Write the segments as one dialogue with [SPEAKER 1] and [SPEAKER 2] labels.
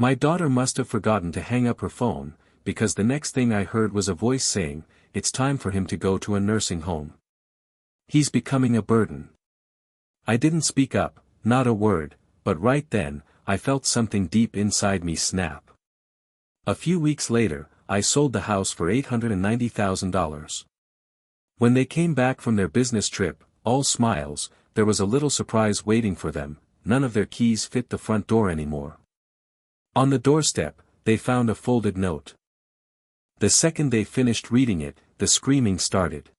[SPEAKER 1] My daughter must have forgotten to hang up her phone, because the next thing I heard was a voice saying, "It's time for him to go to a nursing home. He's becoming a burden." I didn't speak up, not a word, but right then, I felt something deep inside me snap. A few weeks later, I sold the house for $890,000. When they came back from their business trip, all smiles, there was a little surprise waiting for them. None of their keys fit the front door anymore. On the doorstep, they found a folded note. The second they finished reading it, the screaming started.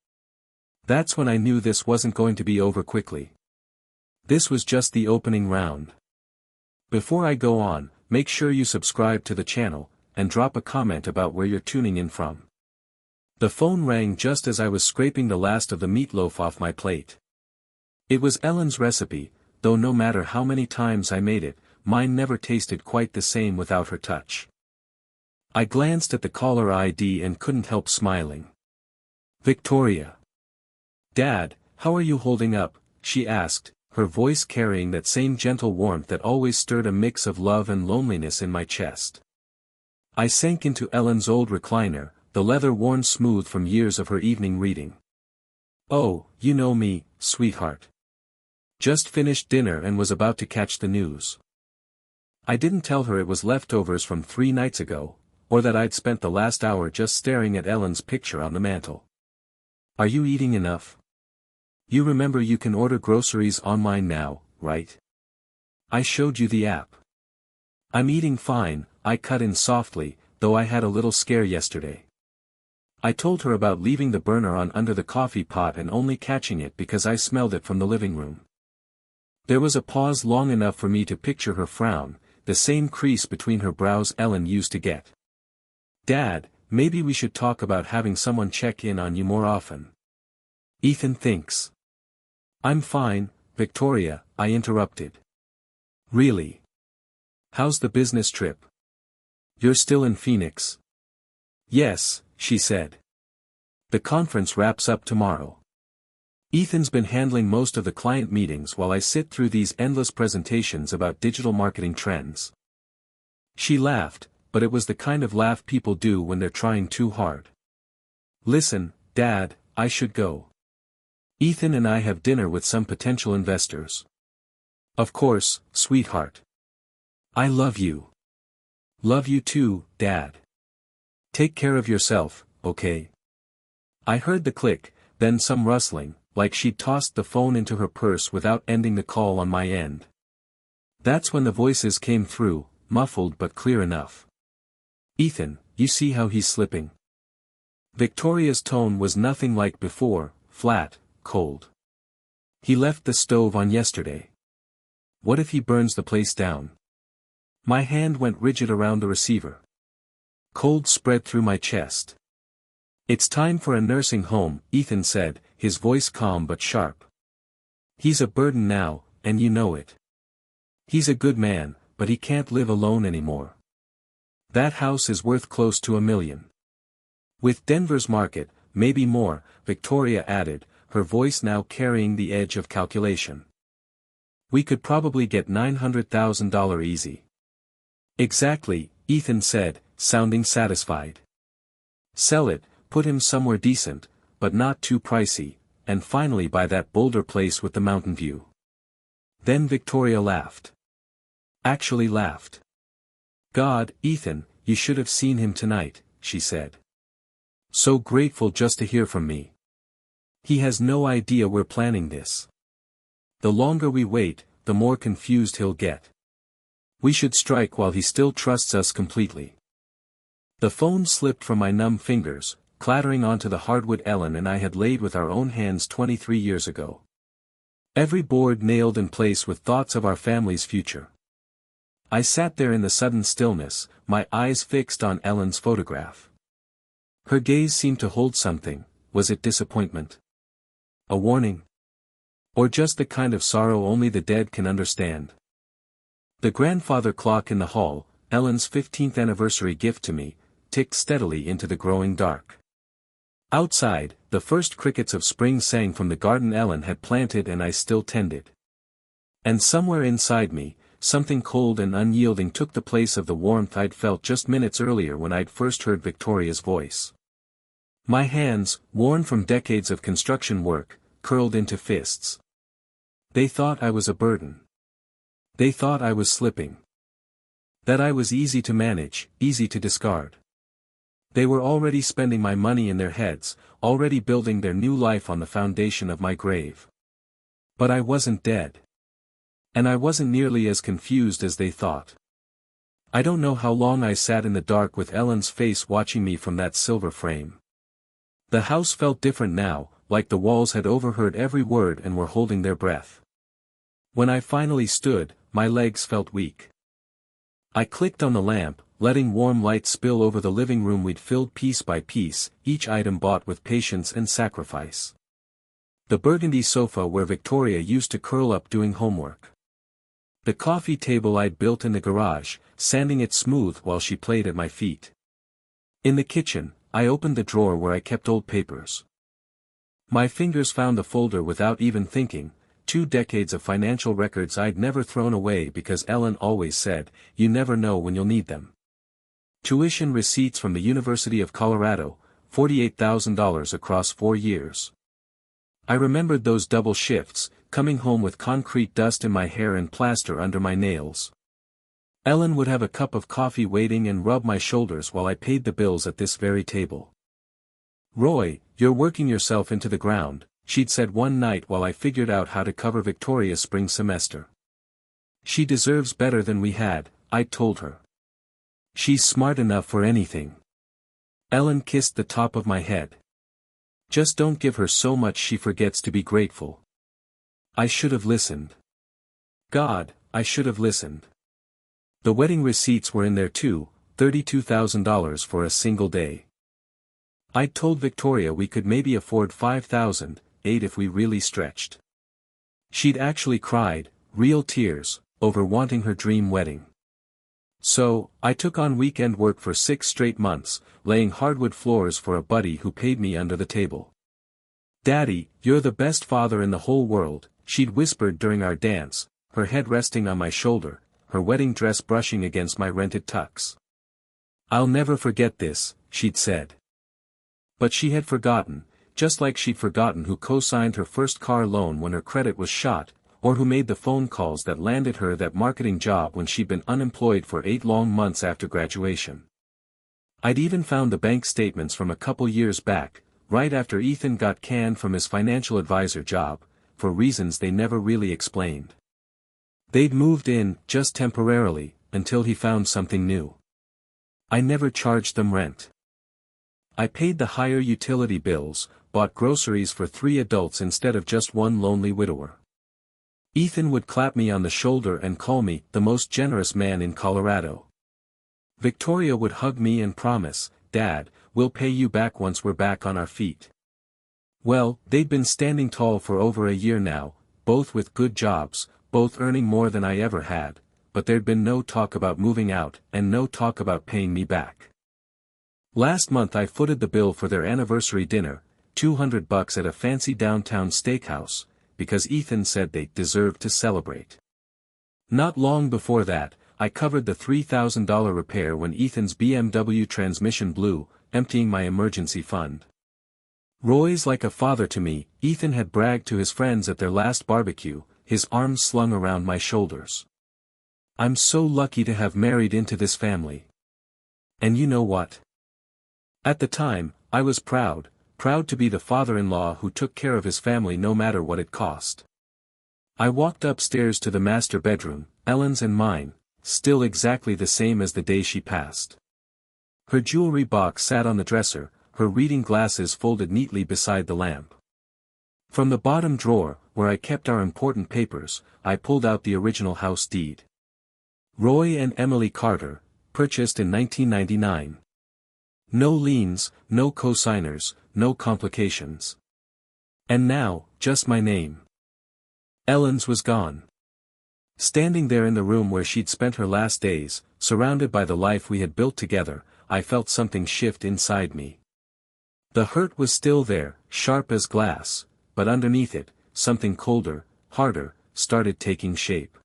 [SPEAKER 1] That's when I knew this wasn't going to be over quickly. This was just the opening round. Before I go on, make sure you subscribe to the channel, and drop a comment about where you're tuning in from. The phone rang just as I was scraping the last of the meatloaf off my plate. It was Ellen's recipe, though no matter how many times I made it, mine never tasted quite the same without her touch. I glanced at the caller ID and couldn't help smiling. Victoria. "Dad, how are you holding up?" she asked, her voice carrying that same gentle warmth that always stirred a mix of love and loneliness in my chest. I sank into Ellen's old recliner, the leather worn smooth from years of her evening reading. "Oh, you know me, sweetheart. Just finished dinner and was about to catch the news." I didn't tell her it was leftovers from 3 nights ago, or that I'd spent the last hour just staring at Ellen's picture on the mantel. "Are you eating enough? You remember you can order groceries online now, right? I showed you the app." "I'm eating fine," I cut in softly, though I had a little scare yesterday. I told her about leaving the burner on under the coffee pot and only catching it because I smelled it from the living room. There was a pause long enough for me to picture her frown, the same crease between her brows Ellen used to get. "Dad, maybe we should talk about having someone check in on you more often." Ethan thinks. "I'm fine, Victoria," I interrupted. "Really? How's the business trip? You're still in Phoenix?" "Yes," she said. "The conference wraps up tomorrow. Ethan's been handling most of the client meetings while I sit through these endless presentations about digital marketing trends." She laughed, but it was the kind of laugh people do when they're trying too hard. "Listen, Dad, I should go. Ethan and I have dinner with some potential investors." "Of course, sweetheart. I love you." "Love you too, Dad. Take care of yourself, okay?" I heard the click, then some rustling, like she'd tossed the phone into her purse without ending the call on my end. That's when the voices came through, muffled but clear enough. "Ethan, you see how he's slipping?" Victoria's tone was nothing like before, flat, cold. "He left the stove on yesterday. What if he burns the place down?" My hand went rigid around the receiver. Cold spread through my chest. "It's time for a nursing home," Ethan said, his voice calm but sharp. "He's a burden now, and you know it. He's a good man, but he can't live alone anymore. That house is worth close to $1 million. With Denver's market, maybe more," Victoria added, her voice now carrying the edge of calculation. "We could probably get $900,000 easy." "Exactly," Ethan said, sounding satisfied. "Sell it, put him somewhere decent, but not too pricey, and finally buy that Boulder place with the mountain view." Then Victoria laughed. Actually laughed. "God, Ethan, you should have seen him tonight," she said. "So grateful just to hear from me. He has no idea we're planning this. The longer we wait, the more confused he'll get. We should strike while he still trusts us completely." The phone slipped from my numb fingers, clattering onto the hardwood Ellen and I had laid with our own hands 23 years ago. Every board nailed in place with thoughts of our family's future. I sat there in the sudden stillness, my eyes fixed on Ellen's photograph. Her gaze seemed to hold something. Was it disappointment? A warning? Or just the kind of sorrow only the dead can understand? The grandfather clock in the hall, Ellen's 15th anniversary gift to me, ticked steadily into the growing dark. Outside, the first crickets of spring sang from the garden Ellen had planted and I still tended. And somewhere inside me, something cold and unyielding took the place of the warmth I'd felt just minutes earlier when I'd first heard Victoria's voice. My hands, worn from decades of construction work, curled into fists. They thought I was a burden. They thought I was slipping. That I was easy to manage, easy to discard. They were already spending my money in their heads, already building their new life on the foundation of my grave. But I wasn't dead. And I wasn't nearly as confused as they thought. I don't know how long I sat in the dark with Ellen's face watching me from that silver frame. The house felt different now, like the walls had overheard every word and were holding their breath. When I finally stood, my legs felt weak. I clicked on the lamp, letting warm light spill over the living room we'd filled piece by piece, each item bought with patience and sacrifice. The burgundy sofa where Victoria used to curl up doing homework. The coffee table I'd built in the garage, sanding it smooth while she played at my feet. In the kitchen, I opened the drawer where I kept old papers. My fingers found the folder without even thinking, 2 decades of financial records I'd never thrown away because Ellen always said, "You never know when you'll need them." Tuition receipts from the University of Colorado, $48,000 across 4 years. I remembered those double shifts, coming home with concrete dust in my hair and plaster under my nails. Ellen would have a cup of coffee waiting and rub my shoulders while I paid the bills at this very table. "Roy, you're working yourself into the ground," she'd said one night while I figured out how to cover Victoria's spring semester. "She deserves better than we had," I'd told her. "She's smart enough for anything." Ellen kissed the top of my head. "Just don't give her so much she forgets to be grateful." I should have listened. God, I should have listened. The wedding receipts were in there too, $32,000 for a single day. I'd told Victoria we could maybe afford $5,000, $8,000 if we really stretched. She'd actually cried, real tears, over wanting her dream wedding. So, I took on weekend work for 6 straight months, laying hardwood floors for a buddy who paid me under the table. "Daddy, you're the best father in the whole world," she'd whispered during our dance, her head resting on my shoulder, her wedding dress brushing against my rented tux. "I'll never forget this," she'd said. But she had forgotten, just like she'd forgotten who co-signed her first car loan when her credit was shot, or who made the phone calls that landed her that marketing job when she'd been unemployed for 8 long months after graduation. I'd even found the bank statements from a couple years back, right after Ethan got canned from his financial advisor job, for reasons they never really explained. They'd moved in, just temporarily, until he found something new. I never charged them rent. I paid the higher utility bills, bought groceries for 3 adults instead of just one lonely widower. Ethan would clap me on the shoulder and call me the most generous man in Colorado. Victoria would hug me and promise, "Dad, we'll pay you back once we're back on our feet." Well, they'd been standing tall for over a year now, both with good jobs, both earning more than I ever had, but there'd been no talk about moving out, and no talk about paying me back. Last month I footed the bill for their anniversary dinner, $200 at a fancy downtown steakhouse, because Ethan said they deserved to celebrate. Not long before that, I covered the $3,000 repair when Ethan's BMW transmission blew, emptying my emergency fund. Roy's like a father to me, Ethan had bragged to his friends at their last barbecue, his arms slung around my shoulders. "I'm so lucky to have married into this family. And you know what? At the time, I was proud to be the father-in-law who took care of his family no matter what it cost." I walked upstairs to the master bedroom, Ellen's and mine, still exactly the same as the day she passed. Her jewelry box sat on the dresser, her reading glasses folded neatly beside the lamp. From the bottom drawer, where I kept our important papers, I pulled out the original house deed. Roy and Emily Carter, purchased in 1999. No liens, no co-signers, no complications. And now, just my name. Ellen's was gone. Standing there in the room where she'd spent her last days, surrounded by the life we had built together, I felt something shift inside me. The hurt was still there, sharp as glass, but underneath it, something colder, harder, started taking shape.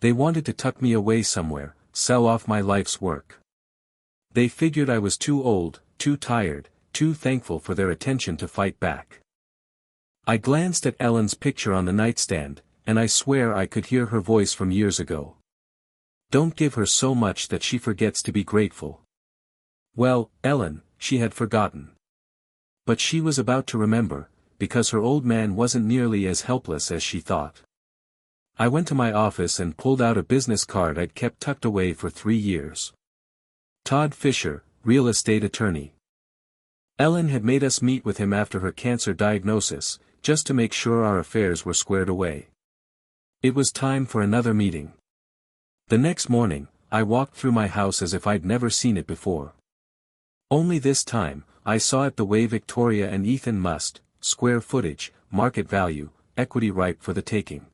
[SPEAKER 1] They wanted to tuck me away somewhere, sell off my life's work. They figured I was too old, too tired, too thankful for their attention to fight back. I glanced at Ellen's picture on the nightstand, and I swear I could hear her voice from years ago. Don't give her so much that she forgets to be grateful. Well, Ellen, she had forgotten. But she was about to remember, because her old man wasn't nearly as helpless as she thought. I went to my office and pulled out a business card I'd kept tucked away for 3 years. Todd Fisher, real estate attorney. Ellen had made us meet with him after her cancer diagnosis, just to make sure our affairs were squared away. It was time for another meeting. The next morning, I walked through my house as if I'd never seen it before. Only this time, I saw it the way Victoria and Ethan must: square footage, market value, equity ripe for the taking.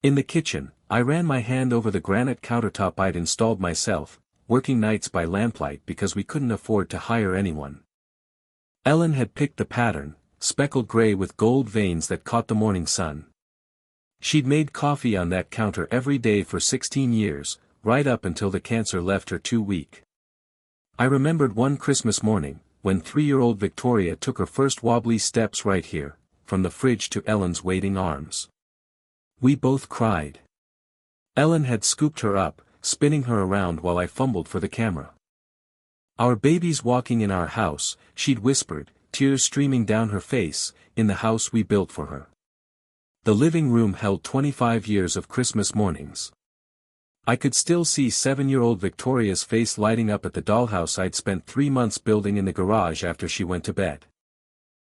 [SPEAKER 1] In the kitchen, I ran my hand over the granite countertop I'd installed myself, working nights by lamplight because we couldn't afford to hire anyone. Ellen had picked the pattern, speckled gray with gold veins that caught the morning sun. She'd made coffee on that counter every day for 16 years, right up until the cancer left her too weak. I remembered one Christmas morning, when 3-year-old Victoria took her first wobbly steps right here, from the fridge to Ellen's waiting arms. We both cried. Ellen had scooped her up, spinning her around while I fumbled for the camera. Our baby's walking in our house, she'd whispered, tears streaming down her face, in the house we built for her. The living room held 25 years of Christmas mornings. I could still see 7-year-old Victoria's face lighting up at the dollhouse I'd spent 3 months building in the garage after she went to bed.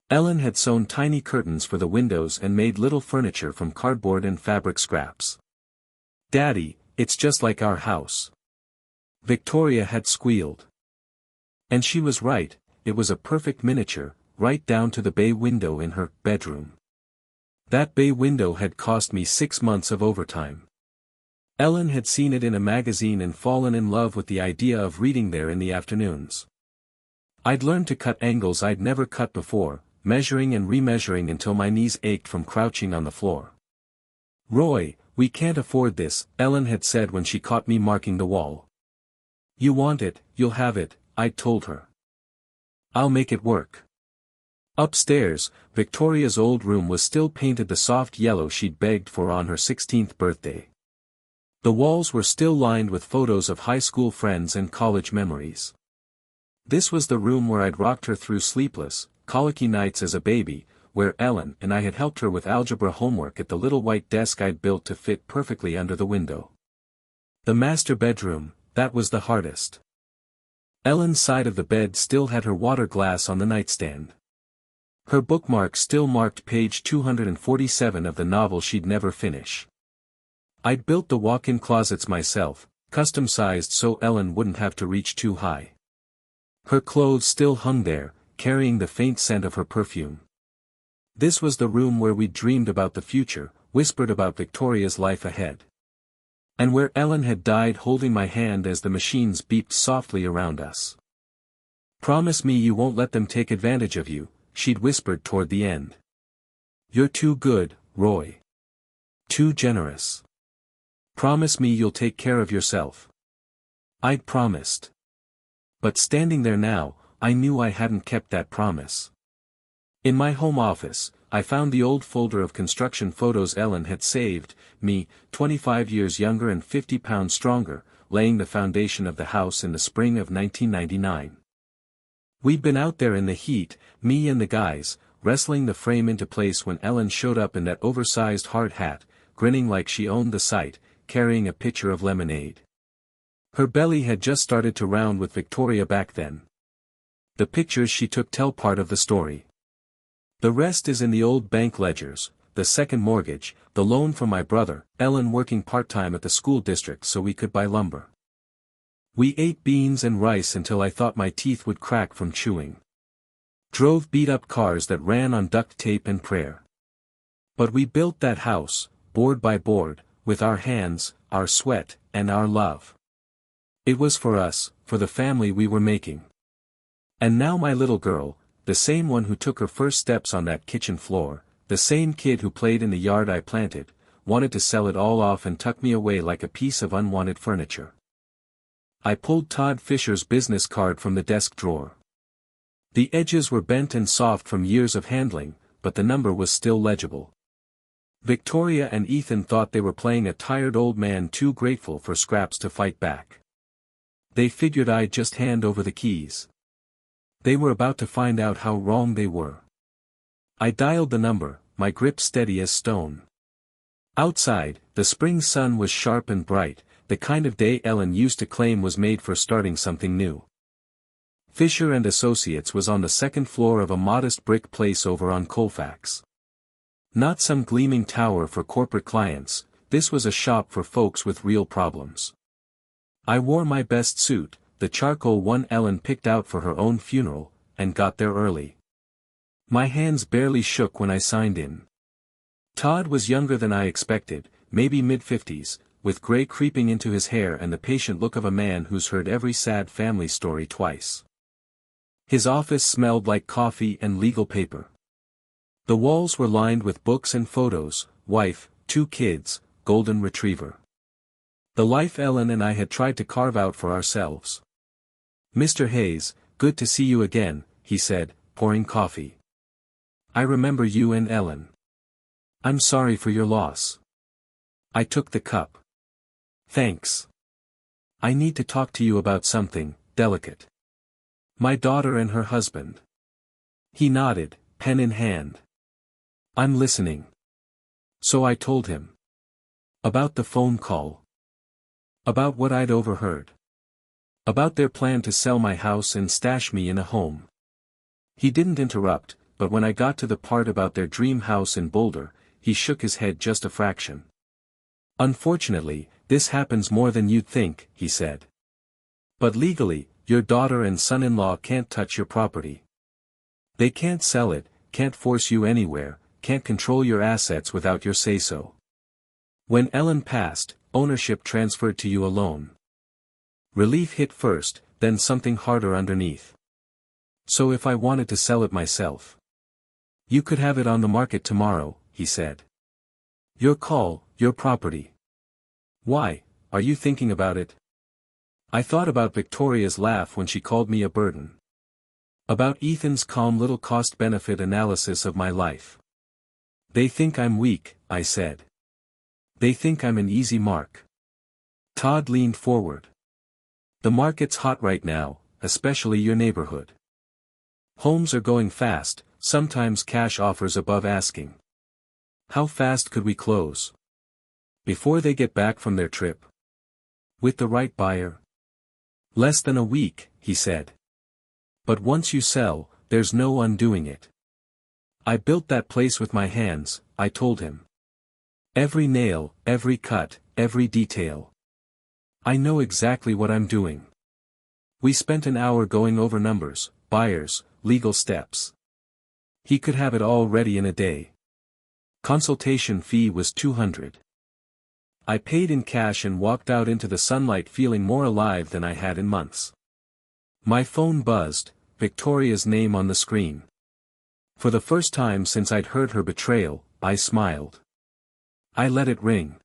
[SPEAKER 1] Ellen had sewn tiny curtains for the windows and made little furniture from cardboard and fabric scraps. "Daddy, it's just like our house," Victoria had squealed. And she was right, it was a perfect miniature, right down to the bay window in her bedroom. That bay window had cost me 6 months of overtime. Ellen had seen it in a magazine and fallen in love with the idea of reading there in the afternoons. I'd learned to cut angles I'd never cut before, measuring and remeasuring until my knees ached from crouching on the floor. "Roy, we can't afford this," Ellen had said when she caught me marking the wall. "You want it, you'll have it," I'd told her. "I'll make it work." Upstairs, Victoria's old room was still painted the soft yellow she'd begged for on her 16th birthday. The walls were still lined with photos of high school friends and college memories. This was the room where I'd rocked her through sleepless, colicky nights as a baby, where Ellen and I had helped her with algebra homework at the little white desk I'd built to fit perfectly under the window. The master bedroom, that was the hardest. Ellen's side of the bed still had her water glass on the nightstand. Her bookmark still marked page 247 of the novel she'd never finish. I'd built the walk-in closets myself, custom-sized so Ellen wouldn't have to reach too high. Her clothes still hung there, carrying the faint scent of her perfume. This was the room where we dreamed about the future, whispered about Victoria's life ahead. And where Ellen had died holding my hand as the machines beeped softly around us. "Promise me you won't let them take advantage of you," she'd whispered toward the end. "You're too good, Roy. Too generous. Promise me you'll take care of yourself." I'd promised. But standing there now, I knew I hadn't kept that promise. In my home office, I found the old folder of construction photos Ellen had saved, me, 25 years younger and 50 pounds stronger, laying the foundation of the house in the spring of 1999. We'd been out there in the heat, me and the guys, wrestling the frame into place when Ellen showed up in that oversized hard hat, grinning like she owned the site, carrying a pitcher of lemonade. Her belly had just started to round with Victoria back then. The pictures she took tell part of the story. The rest is in the old bank ledgers, the second mortgage, the loan from my brother, Ellen working part-time at the school district so we could buy lumber. We ate beans and rice until I thought my teeth would crack from chewing. Drove beat-up cars that ran on duct tape and prayer. But we built that house, board by board, with our hands, our sweat, and our love. It was for us, for the family we were making. And now my little girl, the same one who took her first steps on that kitchen floor, the same kid who played in the yard I planted, wanted to sell it all off and tuck me away like a piece of unwanted furniture. I pulled Todd Fisher's business card from the desk drawer. The edges were bent and soft from years of handling, but the number was still legible. Victoria and Ethan thought they were playing a tired old man too grateful for scraps to fight back. They figured I'd just hand over the keys. They were about to find out how wrong they were. I dialed the number, my grip steady as stone. Outside, the spring sun was sharp and bright, the kind of day Ellen used to claim was made for starting something new. Fisher and Associates was on the second floor of a modest brick place over on Colfax. Not some gleaming tower for corporate clients, this was a shop for folks with real problems. I wore my best suit, the charcoal one Ellen picked out for her own funeral, and got there early. My hands barely shook when I signed in. Todd was younger than I expected, maybe mid-50s, with gray creeping into his hair and the patient look of a man who's heard every sad family story twice. His office smelled like coffee and legal paper. The walls were lined with books and photos, wife, 2 kids, golden retriever. The life Ellen and I had tried to carve out for ourselves. "Mr. Hayes, good to see you again," he said, pouring coffee. "I remember you and Ellen. I'm sorry for your loss." I took the cup. "Thanks. I need to talk to you about something delicate. My daughter and her husband." He nodded, pen in hand. "I'm listening." So I told him. About the phone call. About what I'd overheard. About their plan to sell my house and stash me in a home. He didn't interrupt, but when I got to the part about their dream house in Boulder, he shook his head just a fraction. "Unfortunately, this happens more than you'd think," he said. "But legally, your daughter and son-in-law can't touch your property. They can't sell it, can't force you anywhere, can't control your assets without your say-so. When Ellen passed, ownership transferred to you alone. Relief hit first, then something harder underneath. So if I wanted to sell it myself, you could have it on the market tomorrow," he said. "Your call, your property. Why, are you thinking about it?" I thought about Victoria's laugh when she called me a burden. About Ethan's calm little cost-benefit analysis of my life. "They think I'm weak," I said. "They think I'm an easy mark." Todd leaned forward. "The market's hot right now, especially your neighborhood. Homes are going fast, sometimes cash offers above asking. How fast could we close? Before they get back from their trip? With the right buyer? Less than a week," he said. "But once you sell, there's no undoing it. I built that place with my hands," I told him. "Every nail, every cut, every detail. I know exactly what I'm doing." We spent an hour going over numbers, buyers, legal steps. He could have it all ready in a day. Consultation fee was $200. I paid in cash and walked out into the sunlight feeling more alive than I had in months. My phone buzzed, Victoria's name on the screen. For the first time since I'd heard her betrayal, I smiled. I let it ring.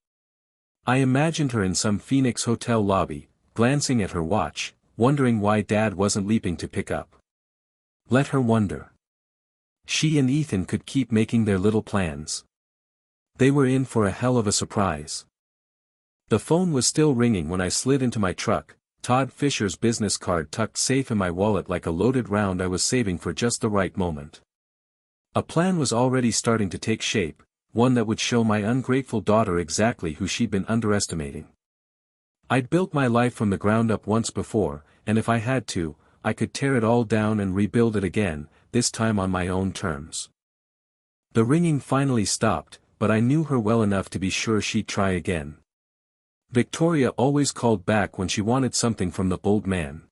[SPEAKER 1] I imagined her in some Phoenix hotel lobby, glancing at her watch, wondering why Dad wasn't leaping to pick up. Let her wonder. She and Ethan could keep making their little plans. They were in for a hell of a surprise. The phone was still ringing when I slid into my truck, Todd Fisher's business card tucked safe in my wallet like a loaded round I was saving for just the right moment. A plan was already starting to take shape, one that would show my ungrateful daughter exactly who she'd been underestimating. I'd built my life from the ground up once before, and if I had to, I could tear it all down and rebuild it again, this time on my own terms. The ringing finally stopped, but I knew her well enough to be sure she'd try again. Victoria always called back when she wanted something from the bold man.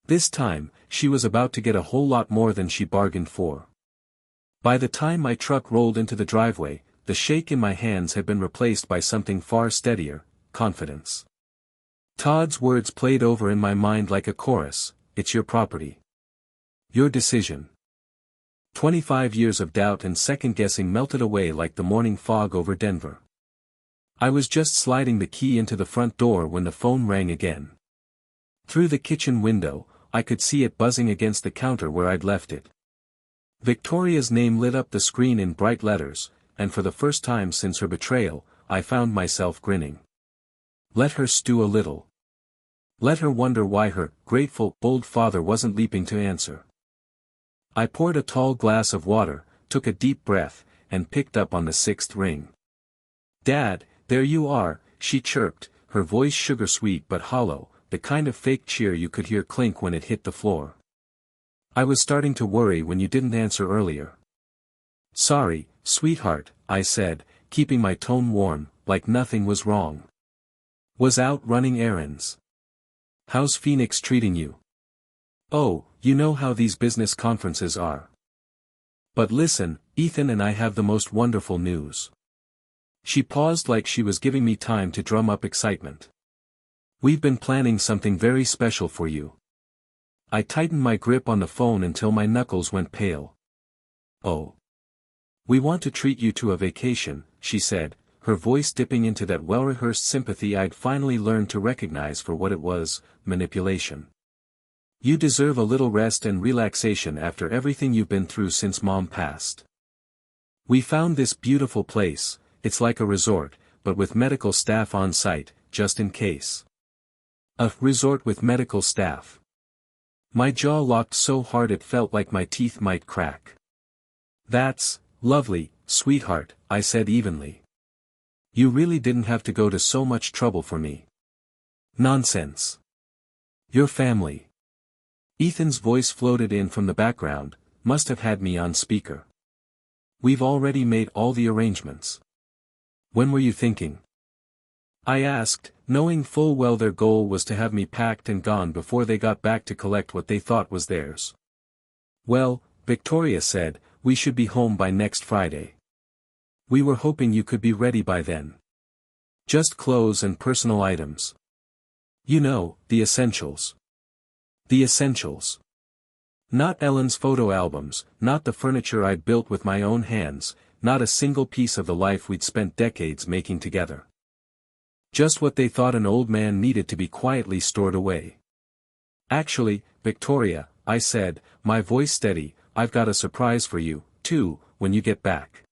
[SPEAKER 1] This time, she was about to get a whole lot more than she bargained for. By the time my truck rolled into the driveway, the shake in my hands had been replaced by something far steadier, confidence. Todd's words played over in my mind like a chorus, "It's your property. Your decision." 25 years of doubt and second-guessing melted away like the morning fog over Denver. I was just sliding the key into the front door when the phone rang again. Through the kitchen window, I could see it buzzing against the counter where I'd left it. Victoria's name lit up the screen in bright letters, and for the first time since her betrayal, I found myself grinning. Let her stew a little. Let her wonder why her grateful, bold father wasn't leaping to answer. I poured a tall glass of water, took a deep breath, and picked up on the sixth ring. "Dad, there you are," she chirped, her voice sugar-sweet but hollow, the kind of fake cheer you could hear clink when it hit the floor. "I was starting to worry when you didn't answer earlier." "Sorry, sweetheart," I said, keeping my tone warm, like nothing was wrong. "Was out running errands. How's Phoenix treating you?" "Oh, you know how these business conferences are. But listen, Ethan and I have the most wonderful news." She paused like she was giving me time to drum up excitement. "We've been planning something very special for you." I tightened my grip on the phone until my knuckles went pale. "Oh. We want to treat you to a vacation," she said, her voice dipping into that well-rehearsed sympathy I'd finally learned to recognize for what it was, manipulation. "You deserve a little rest and relaxation after everything you've been through since Mom passed. We found this beautiful place. It's like a resort, but with medical staff on site, just in case." A resort with medical staff. My jaw locked so hard it felt like my teeth might crack. "That's lovely, sweetheart," I said evenly. "You really didn't have to go to so much trouble for me." "Nonsense. Your family." Ethan's voice floated in from the background, must have had me on speaker. "We've already made all the arrangements." "When were you thinking?" I asked, knowing full well their goal was to have me packed and gone before they got back to collect what they thought was theirs. "Well," Victoria said, "we should be home by next Friday. We were hoping you could be ready by then. Just clothes and personal items. You know, the essentials." The essentials. Not Ellen's photo albums, not the furniture I'd built with my own hands, not a single piece of the life we'd spent decades making together. Just what they thought an old man needed to be quietly stored away. "Actually, Victoria," I said, my voice steady, "I've got a surprise for you, too, when you get back."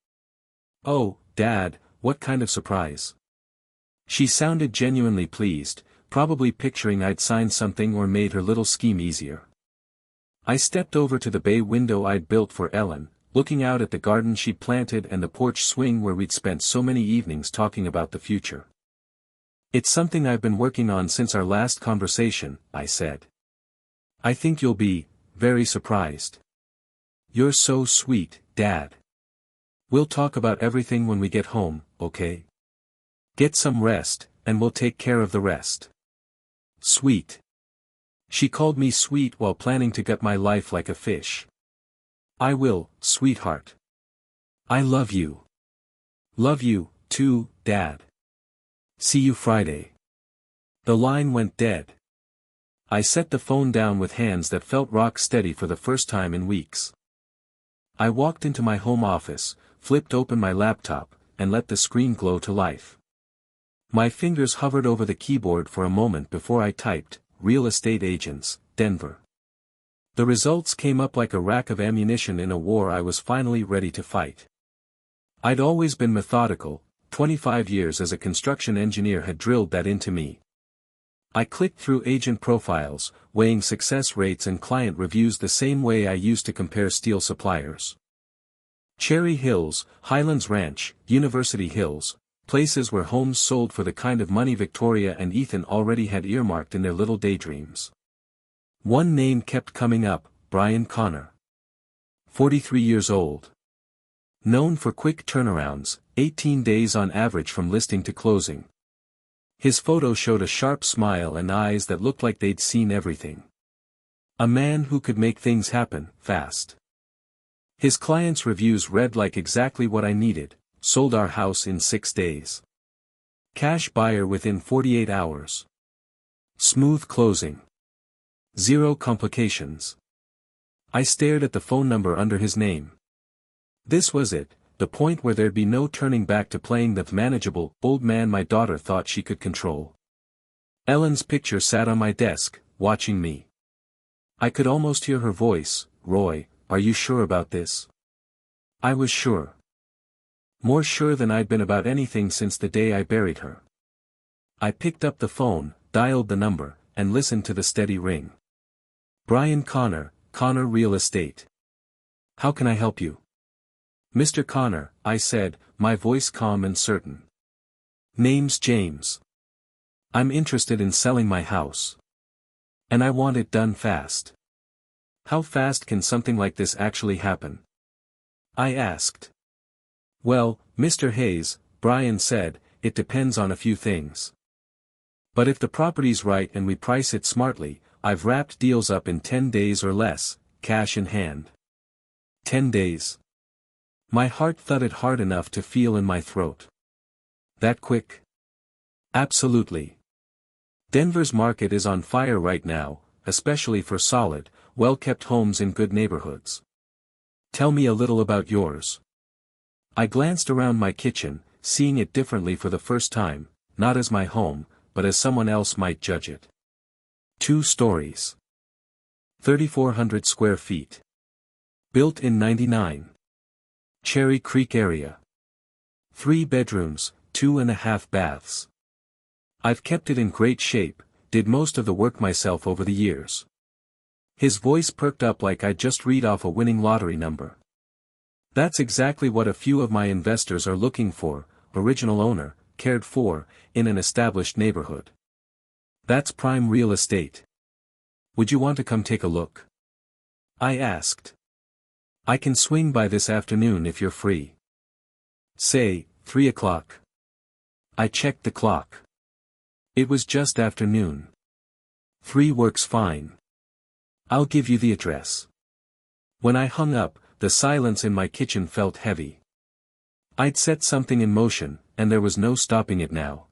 [SPEAKER 1] "Oh, Dad, what kind of surprise?" She sounded genuinely pleased, probably picturing I'd signed something or made her little scheme easier. I stepped over to the bay window I'd built for Ellen, looking out at the garden she'd planted and the porch swing where we'd spent so many evenings talking about the future. "It's something I've been working on since our last conversation," I said. "I think you'll be very surprised." "You're so sweet, Dad. We'll talk about everything when we get home, okay? Get some rest, and we'll take care of the rest." Sweet. She called me sweet while planning to gut my life like a fish. "I will, sweetheart. I love you." "Love you, too, Dad. See you Friday." The line went dead. I set the phone down with hands that felt rock steady for the first time in weeks. I walked into my home office, flipped open my laptop, and let the screen glow to life. My fingers hovered over the keyboard for a moment before I typed, "Real estate agents, Denver." The results came up like a rack of ammunition in a war I was finally ready to fight. I'd always been methodical, 25 years as a construction engineer had drilled that into me. I clicked through agent profiles, weighing success rates and client reviews the same way I used to compare steel suppliers. Cherry Hills, Highlands Ranch, University Hills, places where homes sold for the kind of money Victoria and Ethan already had earmarked in their little daydreams. One name kept coming up, Brian Connor. 43 years old. Known for quick turnarounds, 18 days on average from listing to closing. His photo showed a sharp smile and eyes that looked like they'd seen everything. A man who could make things happen, fast. His clients' reviews read like exactly what I needed: sold our house in 6 days. Cash buyer within 48 hours. Smooth closing. Zero complications. I stared at the phone number under his name. This was it, the point where there'd be no turning back to playing the manageable old man my daughter thought she could control. Ellen's picture sat on my desk, watching me. I could almost hear her voice. "Roy, are you sure about this?" I was sure. More sure than I'd been about anything since the day I buried her. I picked up the phone, dialed the number, and listened to the steady ring. "Brian Connor, Connor Real Estate. How can I help you?" "Mr. Connor," I said, my voice calm and certain. "Name's James. I'm interested in selling my house. And I want it done fast." "How fast can something like this actually happen?" I asked. "Well, Mr. Hayes," Brian said, "it depends on a few things. But if the property's right and we price it smartly, I've wrapped deals up in 10 days or less, cash in hand." 10 days. My heart thudded hard enough to feel in my throat. That quick? Absolutely. Denver's market is on fire right now, especially for solid, well-kept homes in good neighborhoods. "Tell me a little about yours." I glanced around my kitchen, seeing it differently for the first time, not as my home, but as someone else might judge it. 2 stories. 3,400 square feet. Built in '99. Cherry Creek area. 3 bedrooms, 2.5 baths. I've kept it in great shape, did most of the work myself over the years. His voice perked up like I'd just read off a winning lottery number. "That's exactly what a few of my investors are looking for, original owner, cared for, in an established neighborhood. That's prime real estate. Would you want to come take a look?" I asked. "I can swing by this afternoon if you're free." "Say, 3 o'clock. I checked the clock. It was just afternoon. 3 works fine. I'll give you the address." When I hung up, the silence in my kitchen felt heavy. I'd set something in motion, and there was no stopping it now.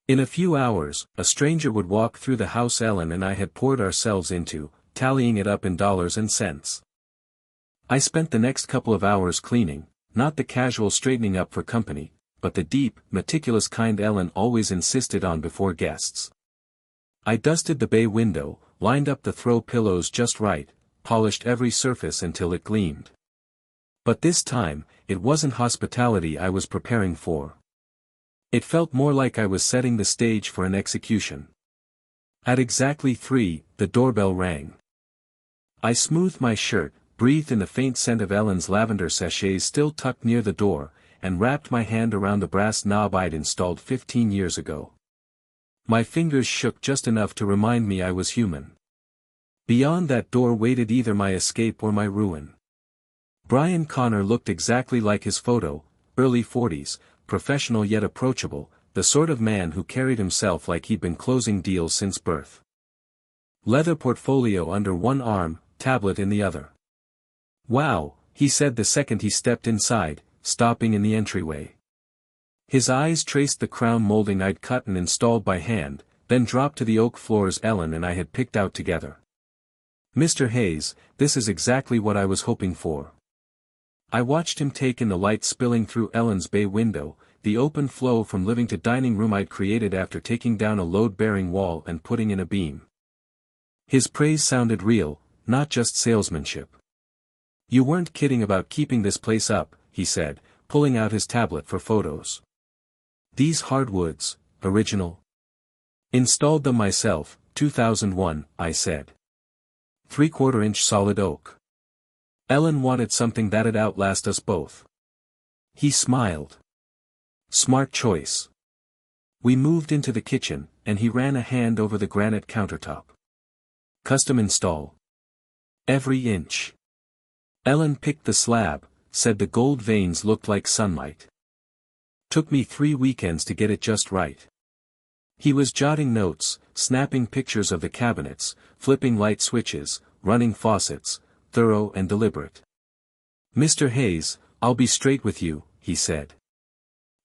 [SPEAKER 1] In a few hours, a stranger would walk through the house Ellen and I had poured ourselves into, tallying it up in dollars and cents. I spent the next couple of hours cleaning, not the casual straightening up for company, but the deep, meticulous kind Ellen always insisted on before guests. I dusted the bay window, lined up the throw pillows just right, polished every surface until it gleamed. But this time, it wasn't hospitality I was preparing for. It felt more like I was setting the stage for an execution. At exactly 3, the doorbell rang. I smoothed my shirt, breathed in the faint scent of Ellen's lavender sachets still tucked near the door, and wrapped my hand around the brass knob I'd installed 15 years ago. My fingers shook just enough to remind me I was human. Beyond that door waited either my escape or my ruin. Brian Connor looked exactly like his photo, early 40s, professional yet approachable, the sort of man who carried himself like he'd been closing deals since birth. Leather portfolio under one arm, tablet in the other. "Wow," he said the second he stepped inside, stopping in the entryway. His eyes traced the crown molding I'd cut and installed by hand, then dropped to the oak floors Ellen and I had picked out together. "Mr. Hayes, this is exactly what I was hoping for." I watched him take in the light spilling through Ellen's bay window, the open flow from living to dining room I'd created after taking down a load-bearing wall and putting in a beam. His praise sounded real, not just salesmanship. "You weren't kidding about keeping this place up," he said, pulling out his tablet for photos. "These hardwoods, original?" "Installed them myself, 2001, I said. 3/4-inch solid oak. Ellen wanted something that'd outlast us both." He smiled. "Smart choice." We moved into the kitchen, and he ran a hand over the granite countertop. "Custom install. Every inch." Ellen picked the slab, said the gold veins looked like sunlight. "Took me 3 weekends to get it just right." He was jotting notes, snapping pictures of the cabinets, flipping light switches, running faucets, thorough and deliberate. "Mr. Hayes, I'll be straight with you," he said.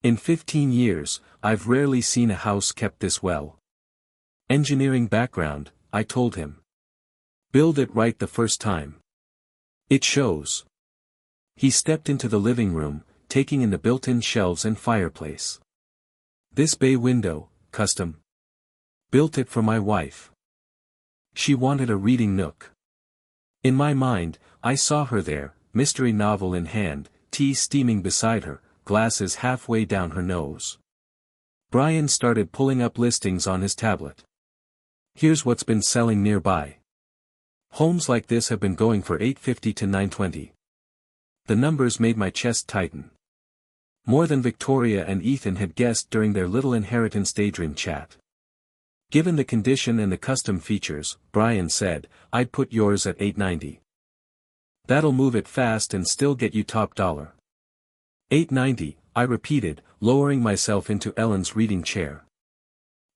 [SPEAKER 1] "In 15 years, I've rarely seen a house kept this well." "Engineering background," I told him. "Build it right the first time. It shows." He stepped into the living room, taking in the built-in shelves and fireplace. This bay window, custom. Built it for my wife. She wanted a reading nook. In my mind, I saw her there, mystery novel in hand, tea steaming beside her, glasses halfway down her nose. Brian started pulling up listings on his tablet. Here's what's been selling nearby. Homes like this have been going for $850 to $920. The numbers made my chest tighten. More than Victoria and Ethan had guessed during their little inheritance daydream chat. Given the condition and the custom features, Brian said, I'd put yours at $890. That'll move it fast and still get you top dollar. $890, I repeated, lowering myself into Ellen's reading chair.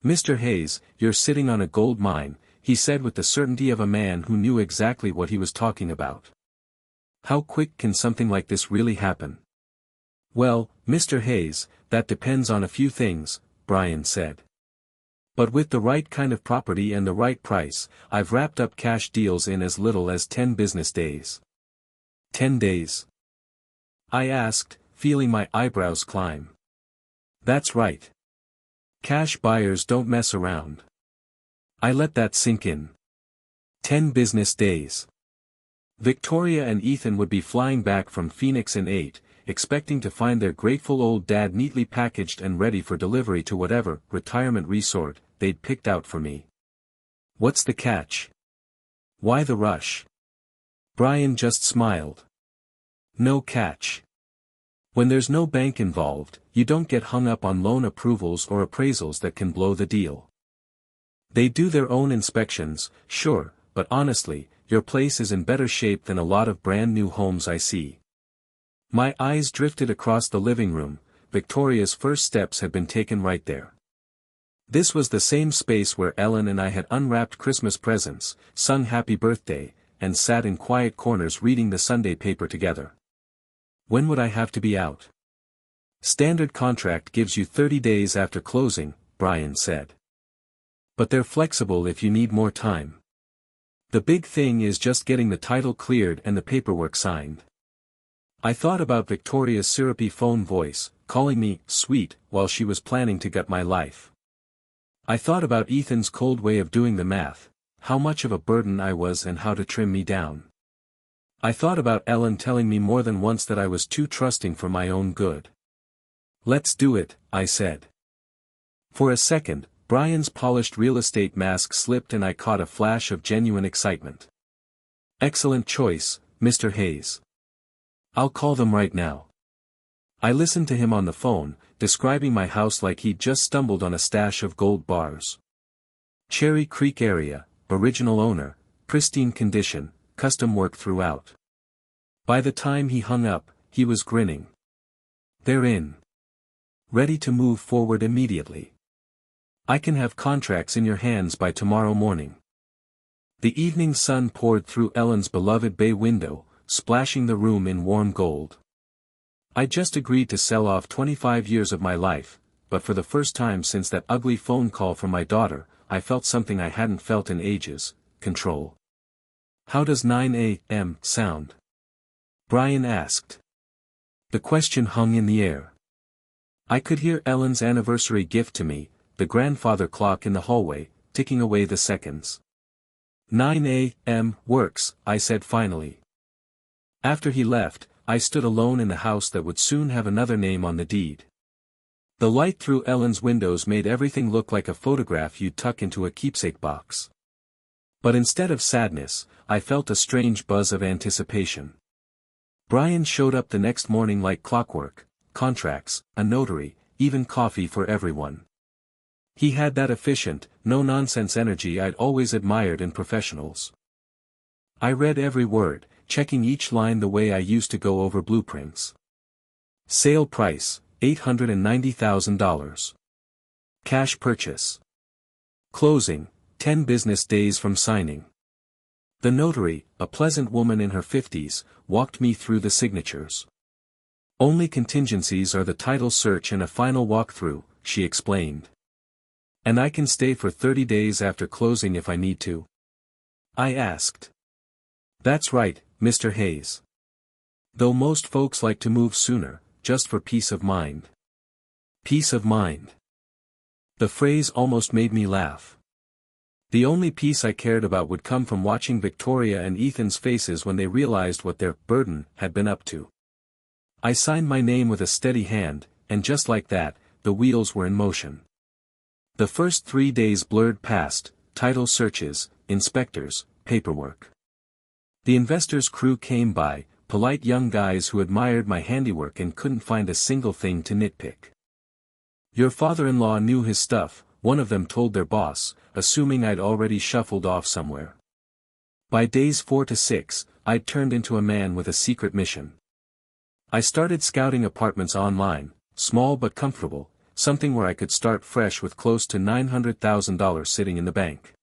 [SPEAKER 1] Mr. Hayes, you're sitting on a gold mine, he said with the certainty of a man who knew exactly what he was talking about. How quick can something like this really happen? Well, Mr. Hayes, that depends on a few things, Brian said. But with the right kind of property and the right price, I've wrapped up cash deals in as little as 10 business days. 10 days? I asked, feeling my eyebrows climb. That's right. Cash buyers don't mess around. I let that sink in. 10 business days. Victoria and Ethan would be flying back from Phoenix in 8, expecting to find their grateful old dad neatly packaged and ready for delivery to whatever retirement resort they'd picked out for me. What's the catch? Why the rush? Brian just smiled. No catch. When there's no bank involved, you don't get hung up on loan approvals or appraisals that can blow the deal. They do their own inspections, sure, but honestly, your place is in better shape than a lot of brand new homes I see. My eyes drifted across the living room. Victoria's first steps had been taken right there. This was the same space where Ellen and I had unwrapped Christmas presents, sung Happy Birthday, and sat in quiet corners reading the Sunday paper together. When would I have to be out? Standard contract gives you 30 days after closing, Brian said. But they're flexible if you need more time. The big thing is just getting the title cleared and the paperwork signed. I thought about Victoria's syrupy phone voice, calling me sweet while she was planning to gut my life. I thought about Ethan's cold way of doing the math, how much of a burden I was and how to trim me down. I thought about Ellen telling me more than once that I was too trusting for my own good. Let's do it, I said. For a second, Brian's polished real estate mask slipped and I caught a flash of genuine excitement. Excellent choice, Mr. Hayes. I'll call them right now. I listened to him on the phone, describing my house like he'd just stumbled on a stash of gold bars. Cherry Creek area, original owner, pristine condition, custom work throughout. By the time he hung up, he was grinning. They're in. Ready to move forward immediately. I can have contracts in your hands by tomorrow morning. The evening sun poured through Ellen's beloved bay window, splashing the room in warm gold. I just agreed to sell off 25 years of my life, but for the first time since that ugly phone call from my daughter, I felt something I hadn't felt in ages, control. How does 9 a.m. sound? Brian asked. The question hung in the air. I could hear Ellen's anniversary gift to me, the grandfather clock in the hallway, ticking away the seconds. 9 a.m. works, I said finally. After he left, I stood alone in the house that would soon have another name on the deed. The light through Ellen's windows made everything look like a photograph you'd tuck into a keepsake box. But instead of sadness, I felt a strange buzz of anticipation. Brian showed up the next morning like clockwork, contracts, a notary, even coffee for everyone. He had that efficient, no-nonsense energy I'd always admired in professionals. I read every word, checking each line the way I used to go over blueprints. Sale price, $890,000. Cash purchase. Closing, 10 business days from signing. The notary, a pleasant woman in her 50s, walked me through the signatures. Only contingencies are the title search and a final walkthrough, she explained. And I can stay for 30 days after closing if I need to? I asked. That's right, Mr. Hayes. Though most folks like to move sooner, just for peace of mind. Peace of mind. The phrase almost made me laugh. The only peace I cared about would come from watching Victoria and Ethan's faces when they realized what their burden had been up to. I signed my name with a steady hand, and just like that, the wheels were in motion. The first 3 days blurred past, title searches, inspectors, paperwork. The investors' crew came by, polite young guys who admired my handiwork and couldn't find a single thing to nitpick. Your father-in-law knew his stuff, one of them told their boss, assuming I'd already shuffled off somewhere. By days 4 to 6, I'd turned into a man with a secret mission. I started scouting apartments online, small but comfortable, something where I could start fresh with close to $900,000 sitting in the bank.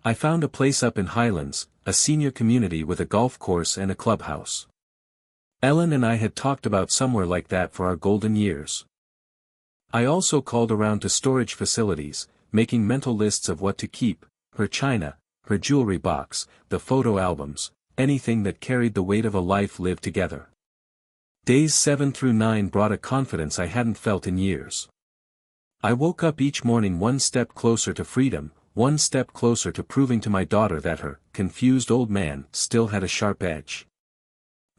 [SPEAKER 1] I found a place up in Highlands, a senior community with a golf course and a clubhouse. Ellen and I had talked about somewhere like that for our golden years. I also called around to storage facilities, making mental lists of what to keep, her china, her jewelry box, the photo albums, anything that carried the weight of a life lived together. Days 7 through 9 brought a confidence I hadn't felt in years. I woke up each morning one step closer to freedom, one step closer to proving to my daughter that her confused old man still had a sharp edge.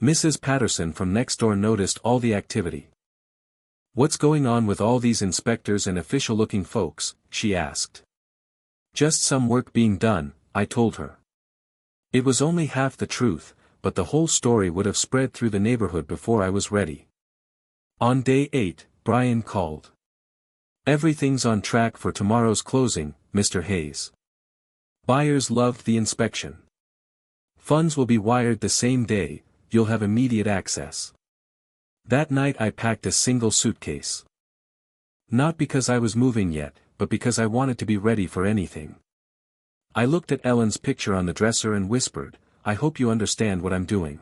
[SPEAKER 1] Mrs. Patterson from next door noticed all the activity. "What's going on with all these inspectors and official-looking folks?" she asked. "Just some work being done," I told her. It was only half the truth, but the whole story would have spread through the neighborhood before I was ready. On day 8, Brian called. "Everything's on track for tomorrow's closing, Mr. Hayes. Buyers loved the inspection. Funds will be wired the same day, you'll have immediate access." That night I packed a single suitcase. Not because I was moving yet, but because I wanted to be ready for anything. I looked at Ellen's picture on the dresser and whispered, "I hope you understand what I'm doing."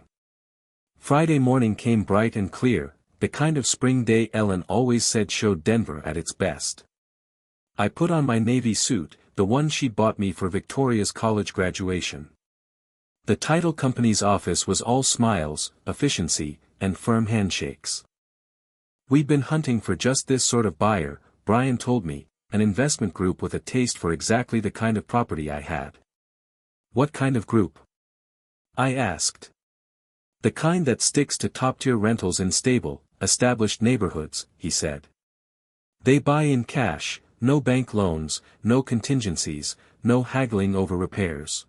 [SPEAKER 1] Friday morning came bright and clear, the kind of spring day Ellen always said showed Denver at its best. I put on my navy suit, the one she'd bought me for Victoria's college graduation. The title company's office was all smiles, efficiency, and firm handshakes. "We'd been hunting for just this sort of buyer," Brian told me, "an investment group with a taste for exactly the kind of property I had." "What kind of group?" I asked. "The kind that sticks to top-tier rentals in stable, established neighborhoods," he said. "They buy in cash, no bank loans, no contingencies, no haggling over repairs."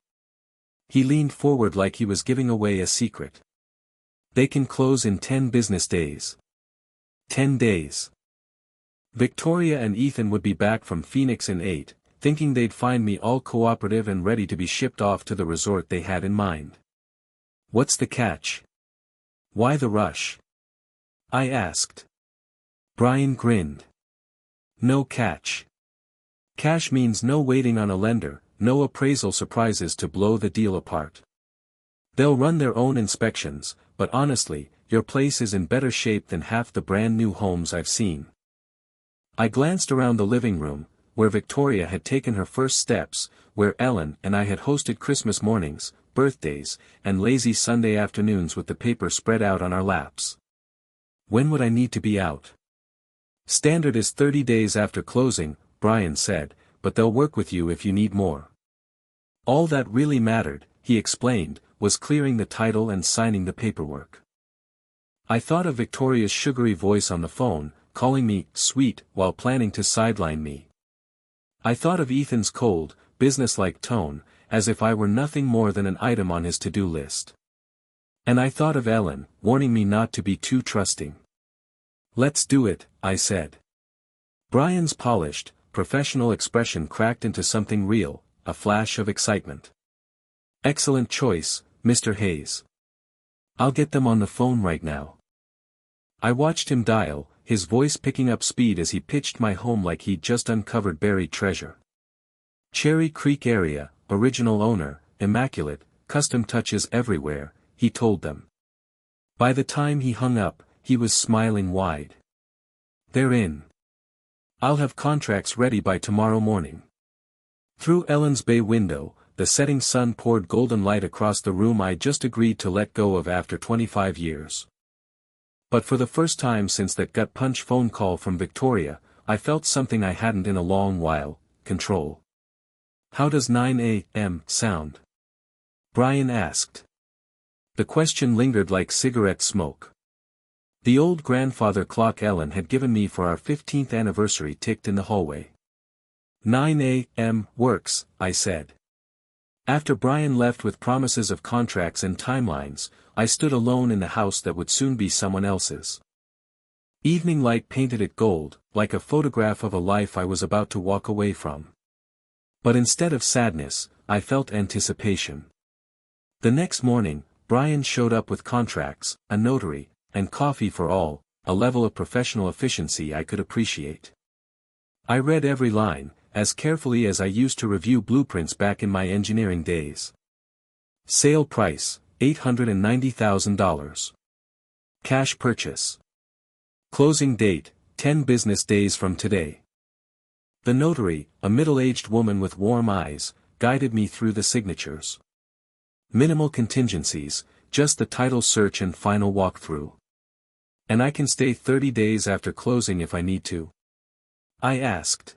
[SPEAKER 1] He leaned forward like he was giving away a secret. "They can close in 10 business days. 10 days. Victoria and Ethan would be back from Phoenix in 8, thinking they'd find me all cooperative and ready to be shipped off to the resort they had in mind. "What's the catch? Why the rush?" I asked. Brian grinned. "No catch. Cash means no waiting on a lender, no appraisal surprises to blow the deal apart. They'll run their own inspections, but honestly, your place is in better shape than half the brand new homes I've seen." I glanced around the living room, where Victoria had taken her first steps, where Ellen and I had hosted Christmas mornings, birthdays, and lazy Sunday afternoons with the paper spread out on our laps. When would I need to be out? "Standard is 30 days after closing," Brian said, "but they'll work with you if you need more." All that really mattered, he explained, was clearing the title and signing the paperwork. I thought of Victoria's sugary voice on the phone, calling me sweet while planning to sideline me. I thought of Ethan's cold, businesslike tone, as if I were nothing more than an item on his to-do list. And I thought of Ellen, warning me not to be too trusting. "Let's do it," I said. Brian's polished, professional expression cracked into something real, a flash of excitement. "Excellent choice, Mr. Hayes. I'll get them on the phone right now." I watched him dial, his voice picking up speed as he pitched my home like he'd just uncovered buried treasure. "Cherry Creek area, original owner, immaculate, custom touches everywhere," he told them. By the time he hung up, he was smiling wide. "They're in. I'll have contracts ready by tomorrow morning." Through Ellen's bay window, the setting sun poured golden light across the room I just agreed to let go of after 25 years. But for the first time since that gut punch phone call from Victoria, I felt something I hadn't in a long while: control. "How does 9 a.m. sound?" Brian asked. The question lingered like cigarette smoke. The old grandfather clock Ellen had given me for our 15th anniversary ticked in the hallway. 9 a.m. works, I said. After Brian left with promises of contracts and timelines, I stood alone in the house that would soon be someone else's. Evening light painted it gold, like a photograph of a life I was about to walk away from. But instead of sadness, I felt anticipation. The next morning, Brian showed up with contracts, a notary, and coffee for all, a level of professional efficiency I could appreciate. I read every line, as carefully as I used to review blueprints back in my engineering days. Sale price, $890,000. Cash purchase. Closing date, 10 business days from today. The notary, a middle-aged woman with warm eyes, guided me through the signatures. Minimal contingencies, just the title search and final walkthrough. And I can stay 30 days after closing if I need to? I asked.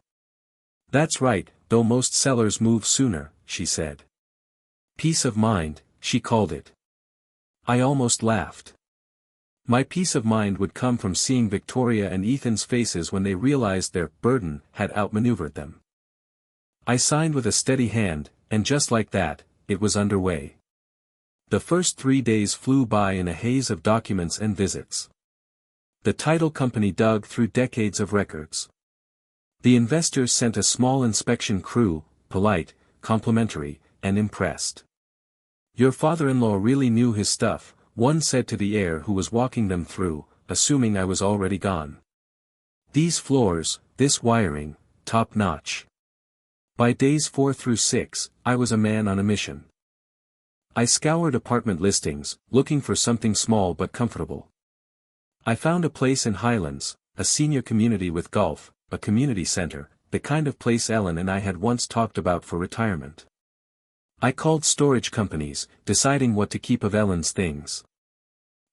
[SPEAKER 1] That's right, though most sellers move sooner, she said. Peace of mind, she called it. I almost laughed. My peace of mind would come from seeing Victoria and Ethan's faces when they realized their burden had outmaneuvered them. I signed with a steady hand, and just like that, it was underway. The first 3 days flew by in a haze of documents and visits. The title company dug through decades of records. The investors sent a small inspection crew, polite, complimentary, and impressed. Your father-in-law really knew his stuff, one said to the heir who was walking them through, assuming I was already gone. These floors, this wiring, top-notch. By days 4 through 6, I was a man on a mission. I scoured apartment listings, looking for something small but comfortable. I found a place in Highlands, a senior community with golf, a community center, the kind of place Ellen and I had once talked about for retirement. I called storage companies, deciding what to keep of Ellen's things.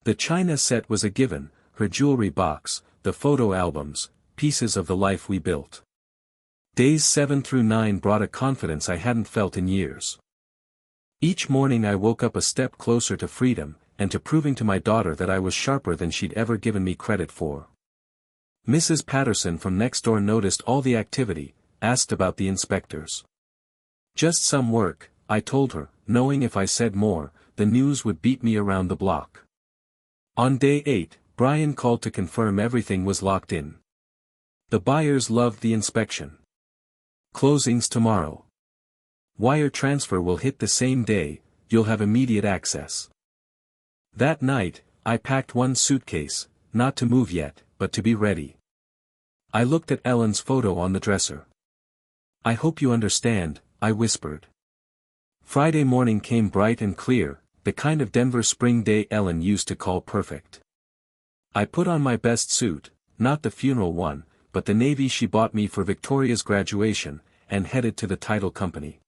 [SPEAKER 1] The china set was a given, her jewelry box, the photo albums, pieces of the life we built. Days 7 through 9 brought a confidence I hadn't felt in years. Each morning I woke up a step closer to freedom, and to proving to my daughter that I was sharper than she'd ever given me credit for. Mrs. Patterson from next door noticed all the activity, asked about the inspectors. Just some work, I told her, knowing if I said more, the news would beat me around the block. On day 8, Brian called to confirm everything was locked in. The buyers loved the inspection. Closings tomorrow. Wire transfer will hit the same day, you'll have immediate access. That night, I packed one suitcase, not to move yet, but to be ready. I looked at Ellen's photo on the dresser. I hope you understand, I whispered. Friday morning came bright and clear, the kind of Denver spring day Ellen used to call perfect. I put on my best suit, not the funeral one, but the navy she bought me for Victoria's graduation, and headed to the title company.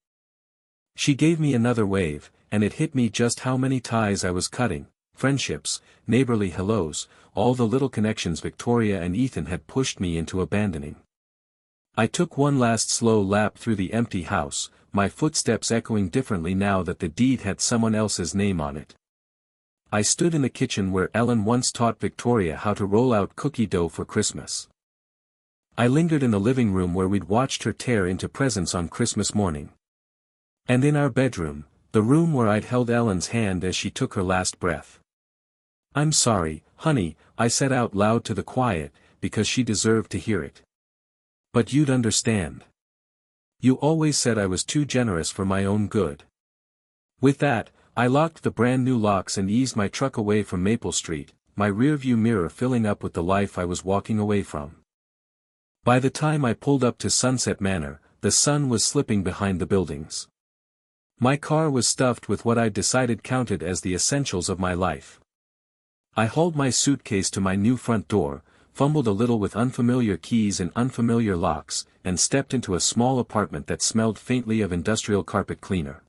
[SPEAKER 1] She gave me another wave, and it hit me just how many ties I was cutting, friendships, neighborly hellos, all the little connections Victoria and Ethan had pushed me into abandoning. I took one last slow lap through the empty house, my footsteps echoing differently now that the deed had someone else's name on it. I stood in the kitchen where Ellen once taught Victoria how to roll out cookie dough for Christmas. I lingered in the living room where we'd watched her tear into presents on Christmas morning. And in our bedroom, the room where I'd held Ellen's hand as she took her last breath. I'm sorry, honey, I said out loud to the quiet, because she deserved to hear it. But you'd understand. You always said I was too generous for my own good. With that, I locked the brand new locks and eased my truck away from Maple Street, my rearview mirror filling up with the life I was walking away from. By the time I pulled up to Sunset Manor, the sun was slipping behind the buildings. My car was stuffed with what I'd decided counted as the essentials of my life. I hauled my suitcase to my new front door, fumbled a little with unfamiliar keys and unfamiliar locks, and stepped into a small apartment that smelled faintly of industrial carpet cleaner.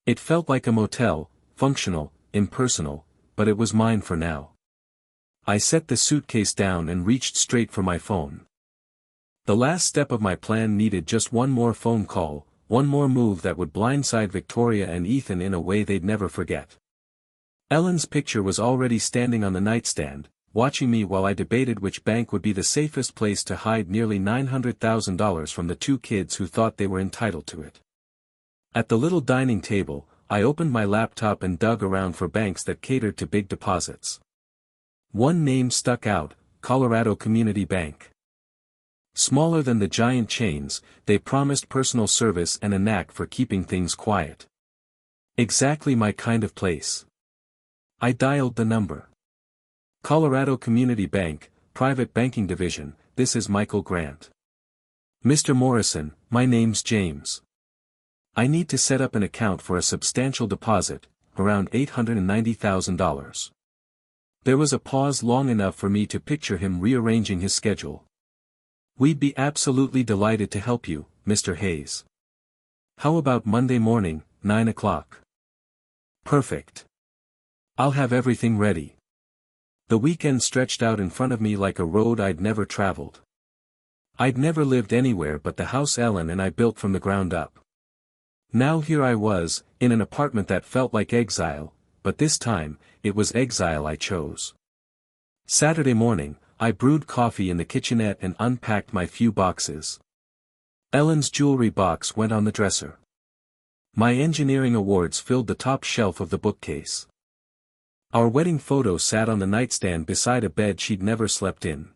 [SPEAKER 1] It felt like a motel, functional, impersonal, but it was mine for now. I set the suitcase down and reached straight for my phone. The last step of my plan needed just one more phone call, one more move that would blindside Victoria and Ethan in a way they'd never forget. Ellen's picture was already standing on the nightstand, watching me while I debated which bank would be the safest place to hide nearly $900,000 from the two kids who thought they were entitled to it. At the little dining table, I opened my laptop and dug around for banks that catered to big deposits. One name stuck out, Colorado Community Bank. Smaller than the giant chains, they promised personal service and a knack for keeping things quiet. Exactly my kind of place. I dialed the number. Colorado Community Bank, Private Banking Division, this is Michael Grant. Mr. Morrison, my name's James. I need to set up an account for a substantial deposit, around $890,000. There was a pause long enough for me to picture him rearranging his schedule. We'd be absolutely delighted to help you, Mr. Hayes. How about Monday morning, 9 o'clock? Perfect. I'll have everything ready. The weekend stretched out in front of me like a road I'd never traveled. I'd never lived anywhere but the house Ellen and I built from the ground up. Now here I was, in an apartment that felt like exile, but this time, it was exile I chose. Saturday morning, I brewed coffee in the kitchenette and unpacked my few boxes. Ellen's jewelry box went on the dresser. My engineering awards filled the top shelf of the bookcase. Our wedding photo sat on the nightstand beside a bed she'd never slept in.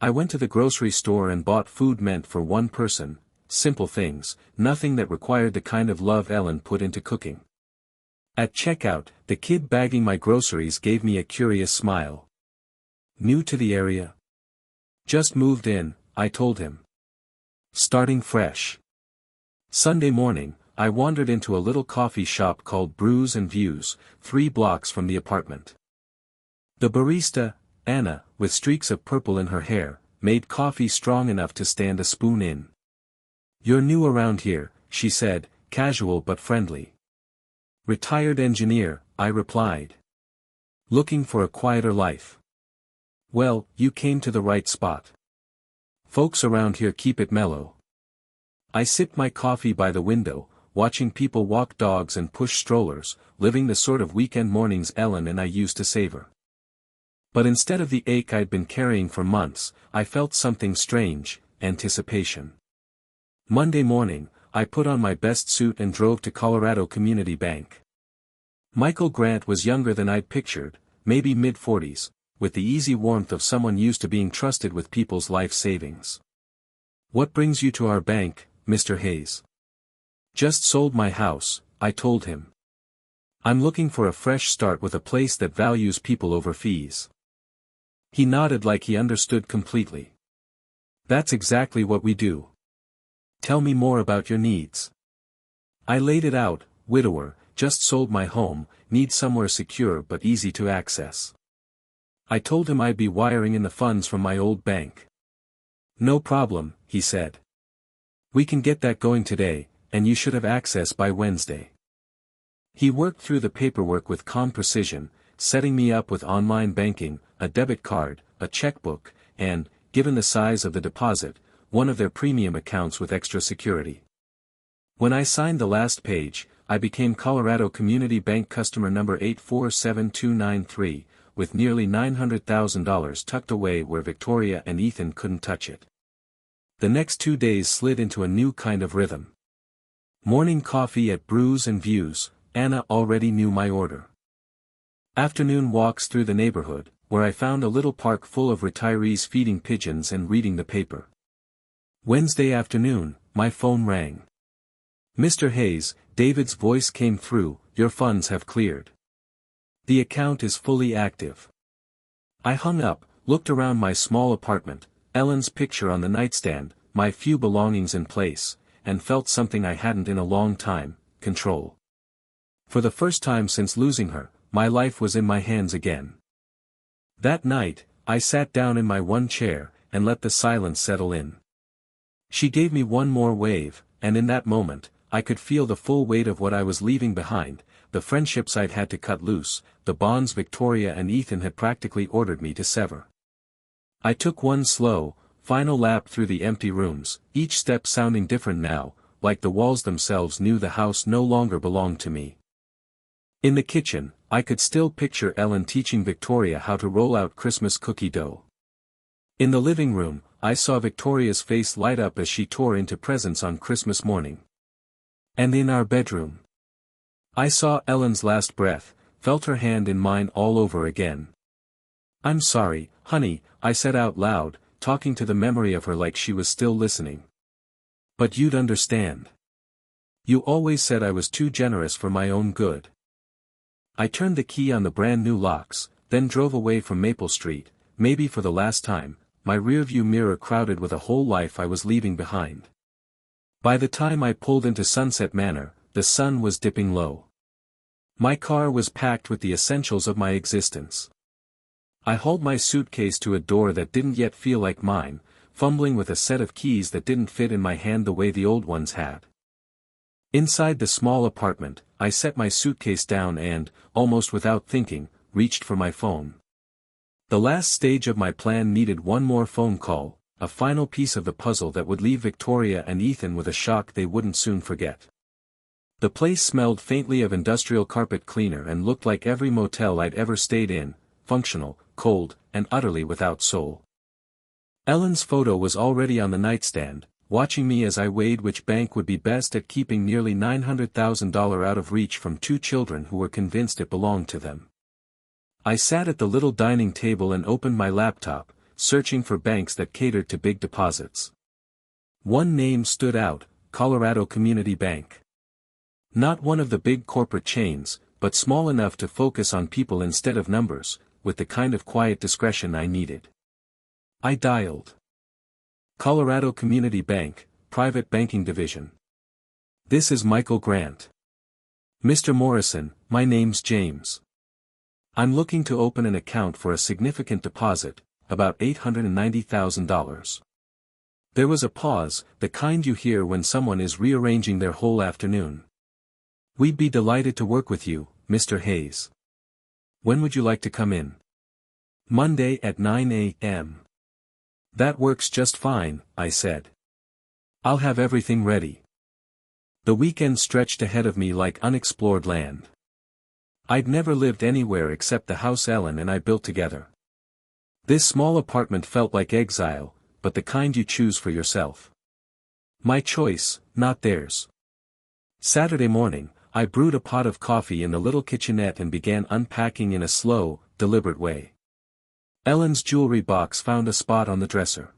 [SPEAKER 1] I went to the grocery store and bought food meant for one person, simple things, nothing that required the kind of love Ellen put into cooking. At checkout, the kid bagging my groceries gave me a curious smile. New to the area? Just moved in, I told him. Starting fresh. Sunday morning, I wandered into a little coffee shop called Brews and Views, 3 blocks from the apartment. The barista, Anna, with streaks of purple in her hair, made coffee strong enough to stand a spoon in. You're new around here, she said, casual but friendly. Retired engineer, I replied. Looking for a quieter life. Well, you came to the right spot. Folks around here keep it mellow. I sipped my coffee by the window, watching people walk dogs and push strollers, living the sort of weekend mornings Ellen and I used to savor. But instead of the ache I'd been carrying for months, I felt something strange, anticipation. Monday morning, I put on my best suit and drove to Colorado Community Bank. Michael Grant was younger than I'd pictured, maybe mid-40s, with the easy warmth of someone used to being trusted with people's life savings. What brings you to our bank, Mr. Hayes? Just sold my house, I told him. I'm looking for a fresh start with a place that values people over fees. He nodded like he understood completely. That's exactly what we do. Tell me more about your needs. I laid it out, widower, just sold my home, need somewhere secure but easy to access. I told him I'd be wiring in the funds from my old bank. No problem, he said. We can get that going today, and you should have access by Wednesday. He worked through the paperwork with calm precision, setting me up with online banking, a debit card, a checkbook, and, given the size of the deposit, one of their premium accounts with extra security. When I signed the last page, I became Colorado Community Bank customer number 847293, with nearly $900,000 tucked away where Victoria and Ethan couldn't touch it. The next 2 days slid into a new kind of rhythm. Morning coffee at Brews and Views, Anna already knew my order. Afternoon walks through the neighborhood, where I found a little park full of retirees feeding pigeons and reading the paper. Wednesday afternoon, my phone rang. Mr. Hayes, David's voice came through, your funds have cleared. The account is fully active. I hung up, looked around my small apartment, Ellen's picture on the nightstand, my few belongings in place, and felt something I hadn't in a long time, control. For the first time since losing her, my life was in my hands again. That night, I sat down in my one chair, and let the silence settle in. She gave me one more wave, and in that moment, I could feel the full weight of what I was leaving behind, the friendships I'd had to cut loose, the bonds Victoria and Ethan had practically ordered me to sever. I took one slow, final lap through the empty rooms, each step sounding different now, like the walls themselves knew the house no longer belonged to me. In the kitchen, I could still picture Ellen teaching Victoria how to roll out Christmas cookie dough. In the living room, I saw Victoria's face light up as she tore into presents on Christmas morning. And in our bedroom, I saw Ellen's last breath, felt her hand in mine all over again. "I'm sorry, honey," I said out loud, talking to the memory of her like she was still listening. "But you'd understand. You always said I was too generous for my own good." I turned the key on the brand new locks, then drove away from Maple Street, maybe for the last time, my rearview mirror crowded with a whole life I was leaving behind. By the time I pulled into Sunset Manor, the sun was dipping low. My car was packed with the essentials of my existence. I hauled my suitcase to a door that didn't yet feel like mine, fumbling with a set of keys that didn't fit in my hand the way the old ones had. Inside the small apartment, I set my suitcase down and, almost without thinking, reached for my phone. The last stage of my plan needed one more phone call, a final piece of the puzzle that would leave Victoria and Ethan with a shock they wouldn't soon forget. The place smelled faintly of industrial carpet cleaner and looked like every motel I'd ever stayed in, functional, cold, and utterly without soul. Ellen's photo was already on the nightstand, watching me as I weighed which bank would be best at keeping nearly $900,000 out of reach from two children who were convinced it belonged to them. I sat at the little dining table and opened my laptop, searching for banks that catered to big deposits. One name stood out, Colorado Community Bank. Not one of the big corporate chains, but small enough to focus on people instead of numbers, with the kind of quiet discretion I needed. I dialed. Colorado Community Bank, Private Banking Division. "This is Michael Grant. Mr. Morrison, my name's James. I'm looking to open an account for a significant deposit, about $890,000. There was a pause, the kind you hear when someone is rearranging their whole afternoon. "We'd be delighted to work with you, Mr. Hayes. When would you like to come in?" "Monday at 9 a.m. "That works just fine," I said. "I'll have everything ready." The weekend stretched ahead of me like unexplored land. I'd never lived anywhere except the house Ellen and I built together. This small apartment felt like exile, but the kind you choose for yourself. My choice, not theirs. Saturday morning, I brewed a pot of coffee in the little kitchenette and began unpacking in a slow, deliberate way. Ellen's jewelry box found a spot on the dresser.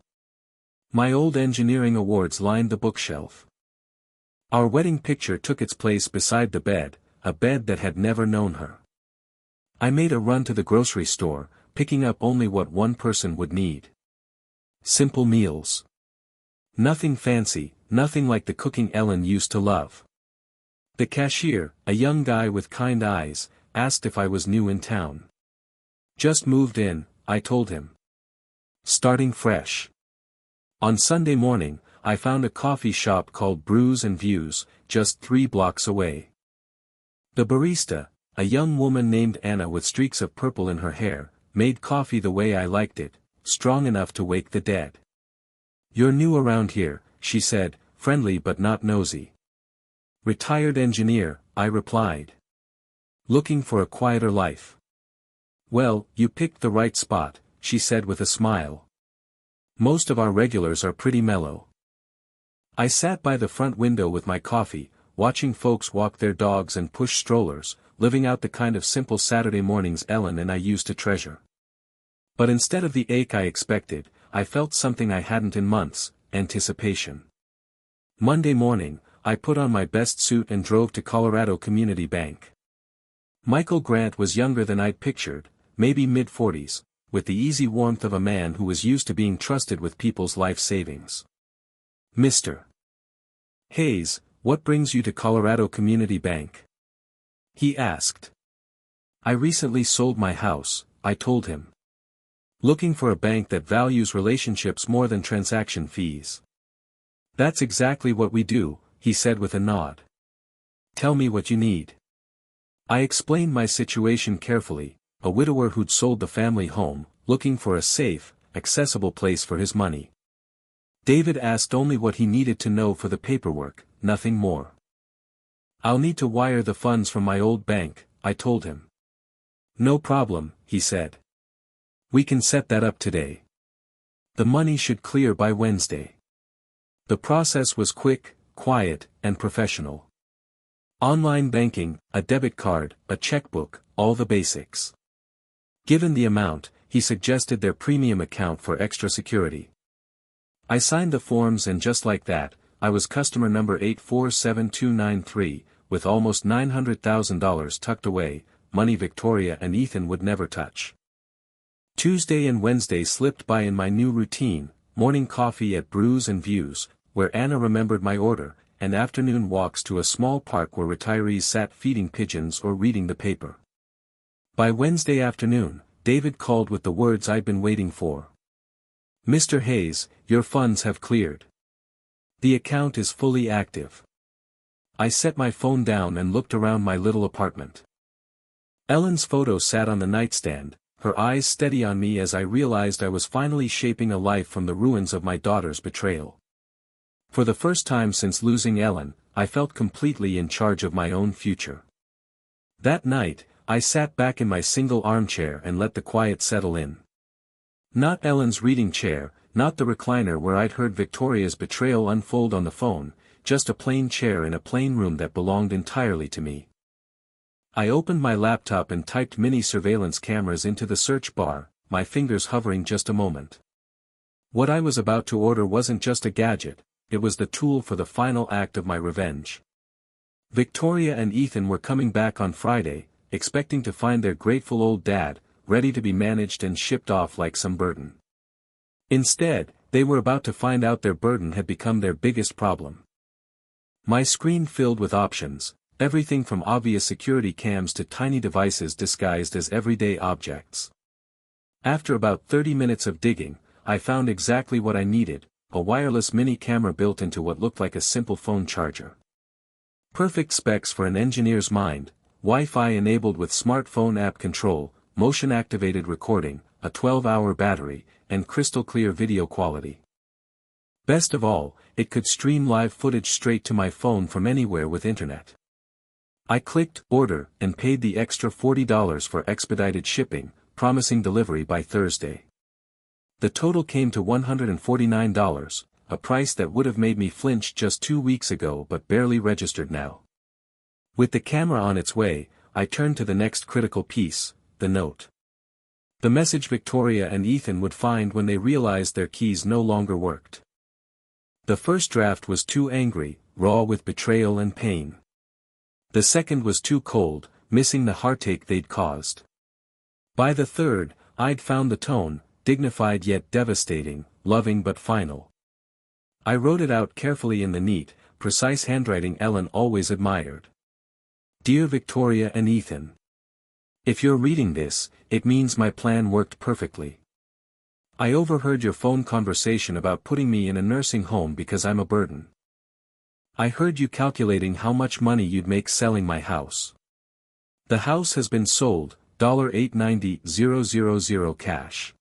[SPEAKER 1] My old engineering awards lined the bookshelf. Our wedding picture took its place beside the bed, a bed that had never known her. I made a run to the grocery store, picking up only what one person would need. Simple meals. Nothing fancy, nothing like the cooking Ellen used to love. The cashier, a young guy with kind eyes, asked if I was new in town. "Just moved in," I told him. "Starting fresh." On Sunday morning, I found a coffee shop called Brews and Views, just 3 blocks away. The barista, a young woman named Anna with streaks of purple in her hair, made coffee the way I liked it, strong enough to wake the dead. "You're new around here," she said, friendly but not nosy. "Retired engineer," I replied. "Looking for a quieter life." "Well, you picked the right spot," she said with a smile. "Most of our regulars are pretty mellow." I sat by the front window with my coffee, watching folks walk their dogs and push strollers, living out the kind of simple Saturday mornings Ellen and I used to treasure. But instead of the ache I expected, I felt something I hadn't in months, anticipation. Monday morning, I put on my best suit and drove to Colorado Community Bank. Michael Grant was younger than I'd pictured, maybe mid-40s, with the easy warmth of a man who was used to being trusted with people's life savings. "Mr. Hayes, what brings you to Colorado Community Bank?" he asked. "I recently sold my house," I told him. "Looking for a bank that values relationships more than transaction fees." "That's exactly what we do," he said with a nod. Tell me what you need. I explained my situation carefully, a widower who'd sold the family home, looking for a safe, accessible place for his money. David asked only what he needed to know for the paperwork, nothing more. I'll need to wire the funds from my old bank, I told him. No problem, he said. We can set that up today. The money should clear by Wednesday. The process was quick, quiet, and professional. Online banking, a debit card, a checkbook, all the basics. Given the amount, he suggested their premium account for extra security. I signed the forms and just like that, I was customer number 847293, with almost $900,000 tucked away, money Victoria and Ethan would never touch. Tuesday and Wednesday slipped by in my new routine, morning coffee at Brews and Views, where Anna remembered my order, and afternoon walks to a small park where retirees sat feeding pigeons or reading the paper. By Wednesday afternoon, David called with the words I'd been waiting for. Mr. Hayes, your funds have cleared. The account is fully active. I set my phone down and looked around my little apartment. Ellen's photo sat on the nightstand, her eyes steady on me as I realized I was finally shaping a life from the ruins of my daughter's betrayal. For the first time since losing Ellen, I felt completely in charge of my own future. That night, I sat back in my single armchair and let the quiet settle in. Not Ellen's reading chair, not the recliner where I'd heard Victoria's betrayal unfold on the phone, just a plain chair in a plain room that belonged entirely to me. I opened my laptop and typed mini surveillance cameras into the search bar, my fingers hovering just a moment. What I was about to order wasn't just a gadget, it was the tool for the final act of my revenge. Victoria and Ethan were coming back on Friday, expecting to find their grateful old dad, ready to be managed and shipped off like some burden. Instead, they were about to find out their burden had become their biggest problem. My screen filled with options, everything from obvious security cams to tiny devices disguised as everyday objects. After about 30 minutes of digging, I found exactly what I needed, a wireless mini camera built into what looked like a simple phone charger. Perfect specs for an engineer's mind, Wi-Fi enabled with smartphone app control, motion-activated recording, a 12-hour battery, and crystal-clear video quality. Best of all, it could stream live footage straight to my phone from anywhere with internet. I clicked Order and paid the extra $40 for expedited shipping, promising delivery by Thursday. The total came to $149, a price that would have made me flinch just 2 weeks ago but barely registered now. With the camera on its way, I turned to the next critical piece, the note. The message Victoria and Ethan would find when they realized their keys no longer worked. The first draft was too angry, raw with betrayal and pain. The second was too cold, missing the heartache they'd caused. By the third, I'd found the tone, dignified yet devastating, loving but final. I wrote it out carefully in the neat, precise handwriting Ellen always admired. Dear Victoria and Ethan. If you're reading this, it means my plan worked perfectly. I overheard your phone conversation about putting me in a nursing home because I'm a burden. I heard you calculating how much money you'd make selling my house. The house has been sold, $890,000 cash.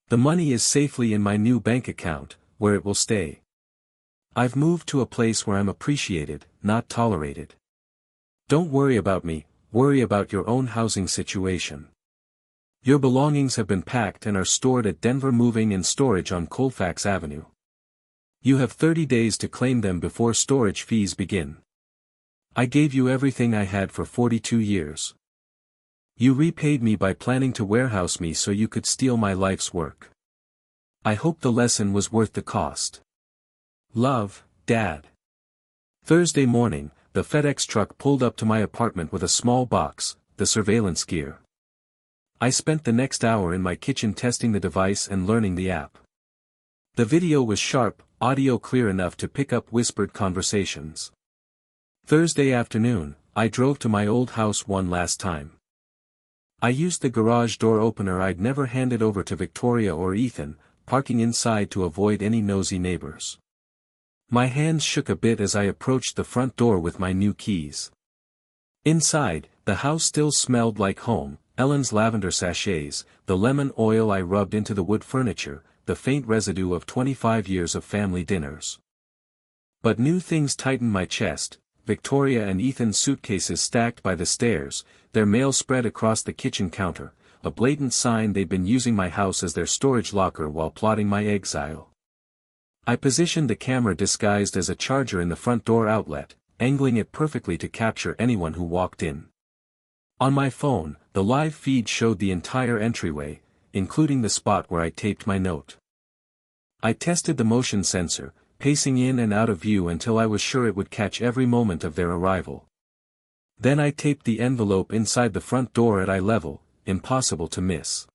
[SPEAKER 1] The money is safely in my new bank account, where it will stay. I've moved to a place where I'm appreciated, not tolerated. Don't worry about me, worry about your own housing situation. Your belongings have been packed and are stored at Denver Moving and Storage on Colfax Avenue. You have 30 days to claim them before storage fees begin. I gave you everything I had for 42 years. You repaid me by planning to warehouse me so you could steal my life's work. I hope the lesson was worth the cost. Love, Dad. Thursday morning, the FedEx truck pulled up to my apartment with a small box, the surveillance gear. I spent the next hour in my kitchen testing the device and learning the app. The video was sharp, audio clear enough to pick up whispered conversations. Thursday afternoon, I drove to my old house one last time. I used the garage door opener I'd never handed over to Victoria or Ethan, parking inside to avoid any nosy neighbors. My hands shook a bit as I approached the front door with my new keys. Inside, the house still smelled like home, Ellen's lavender sachets, the lemon oil I rubbed into the wood furniture, the faint residue of 25 years of family dinners. But new things tightened my chest: Victoria and Ethan's suitcases stacked by the stairs, their mail spread across the kitchen counter, a blatant sign they'd been using my house as their storage locker while plotting my exile. I positioned the camera disguised as a charger in the front door outlet, angling it perfectly to capture anyone who walked in. On my phone, the live feed showed the entire entryway, including the spot where I taped my note. I tested the motion sensor, pacing in and out of view until I was sure it would catch every moment of their arrival. Then I taped the envelope inside the front door at eye level, impossible to miss.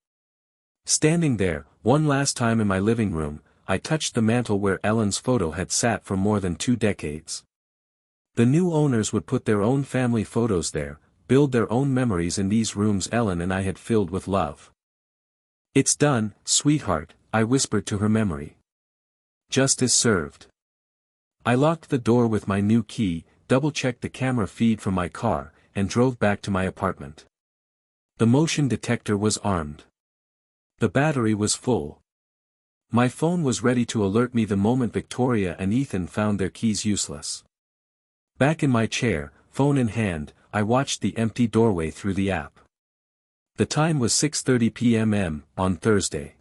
[SPEAKER 1] Standing there, one last time in my living room, I touched the mantle where Ellen's photo had sat for more than 2 decades. The new owners would put their own family photos there, build their own memories in these rooms Ellen and I had filled with love. "It's done, sweetheart," I whispered to her memory. "Justice served." I locked the door with my new key, double-checked the camera feed from my car, and drove back to my apartment. The motion detector was armed. The battery was full. My phone was ready to alert me the moment Victoria and Ethan found their keys useless. Back in my chair, phone in hand, I watched the empty doorway through the app. The time was 6:30 p.m. on Thursday.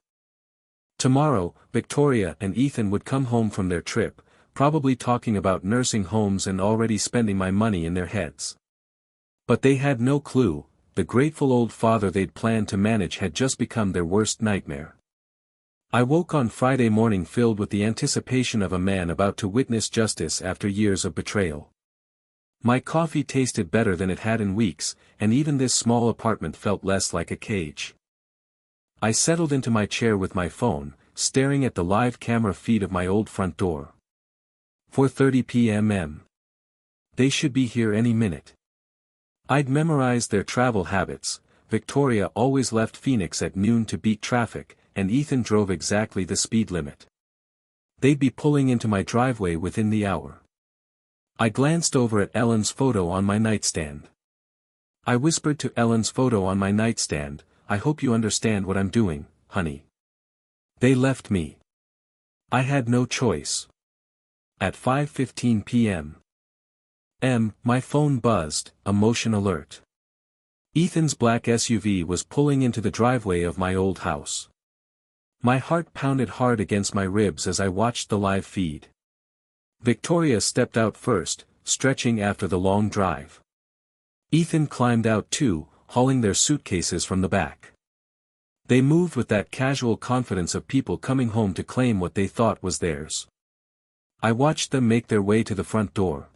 [SPEAKER 1] Tomorrow, Victoria and Ethan would come home from their trip, probably talking about nursing homes and already spending my money in their heads. But they had no clue, the grateful old father they'd planned to manage had just become their worst nightmare. I woke on Friday morning filled with the anticipation of a man about to witness justice after years of betrayal. My coffee tasted better than it had in weeks, and even this small apartment felt less like a cage. I settled into my chair with my phone, staring at the live camera feed of my old front door. 4:30 p.m. They should be here any minute. I'd memorized their travel habits. Victoria always left Phoenix at noon to beat traffic, and Ethan drove exactly the speed limit. They'd be pulling into my driveway within the hour. I glanced over at Ellen's photo on my nightstand. I whispered to Ellen's photo on my nightstand, "I hope you understand what I'm doing, honey." They left me. I had no choice. At 5:15 p.m. My phone buzzed, a motion alert. Ethan's black SUV was pulling into the driveway of my old house. My heart pounded hard against my ribs as I watched the live feed. Victoria stepped out first, stretching after the long drive. Ethan climbed out too, hauling their suitcases from the back. They moved with that casual confidence of people coming home to claim what they thought was theirs. I watched them make their way to the front door.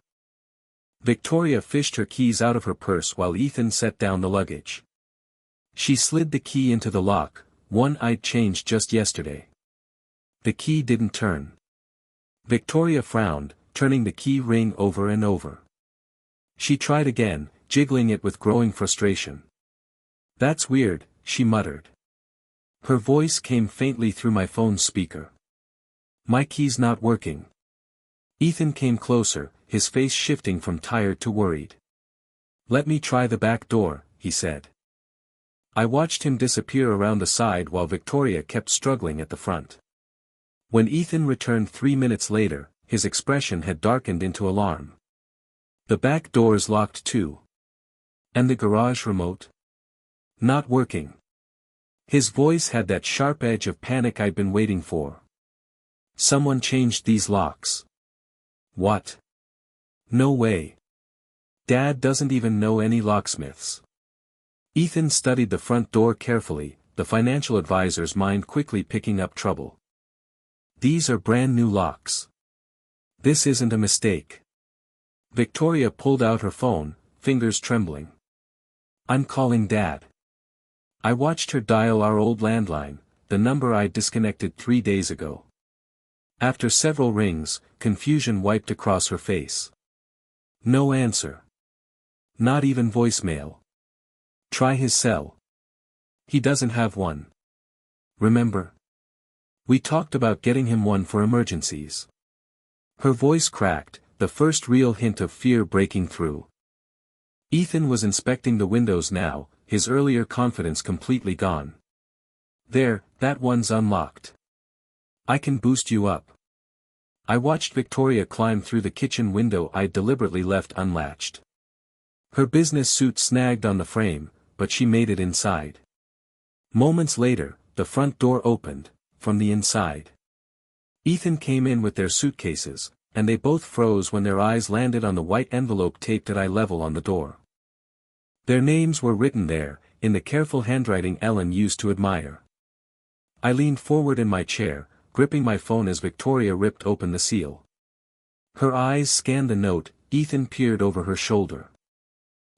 [SPEAKER 1] Victoria fished her keys out of her purse while Ethan set down the luggage. She slid the key into the lock, one I'd changed just yesterday. The key didn't turn. Victoria frowned, turning the key ring over and over. She tried again, jiggling it with growing frustration. "That's weird," she muttered. Her voice came faintly through my phone's speaker. "My key's not working." Ethan came closer, his face shifting from tired to worried. "Let me try the back door," he said. I watched him disappear around the side while Victoria kept struggling at the front. When Ethan returned 3 minutes later, his expression had darkened into alarm. "The back door's locked too. And the garage remote? Not working." His voice had that sharp edge of panic I'd been waiting for. "Someone changed these locks." "What? No way. Dad doesn't even know any locksmiths." Ethan studied the front door carefully, the financial advisor's mind quickly picking up trouble. "These are brand new locks. This isn't a mistake." Victoria pulled out her phone, fingers trembling. "I'm calling Dad." I watched her dial our old landline, the number I'd disconnected 3 days ago. After several rings, confusion wiped across her face. No answer. Not even voicemail. "Try his cell." "He doesn't have one. Remember? We talked about getting him one for emergencies." Her voice cracked, the first real hint of fear breaking through. Ethan was inspecting the windows now, his earlier confidence completely gone. There, that one's unlocked. I can boost you up. I watched Victoria climb through the kitchen window I'd deliberately left unlatched. Her business suit snagged on the frame, but she made it inside. Moments later, the front door opened, from the inside. Ethan came in with their suitcases, and they both froze when their eyes landed on the white envelope taped at eye level on the door. Their names were written there, in the careful handwriting Ellen used to admire. I leaned forward in my chair, gripping my phone as Victoria ripped open the seal. Her eyes scanned the note. Ethan peered over her shoulder.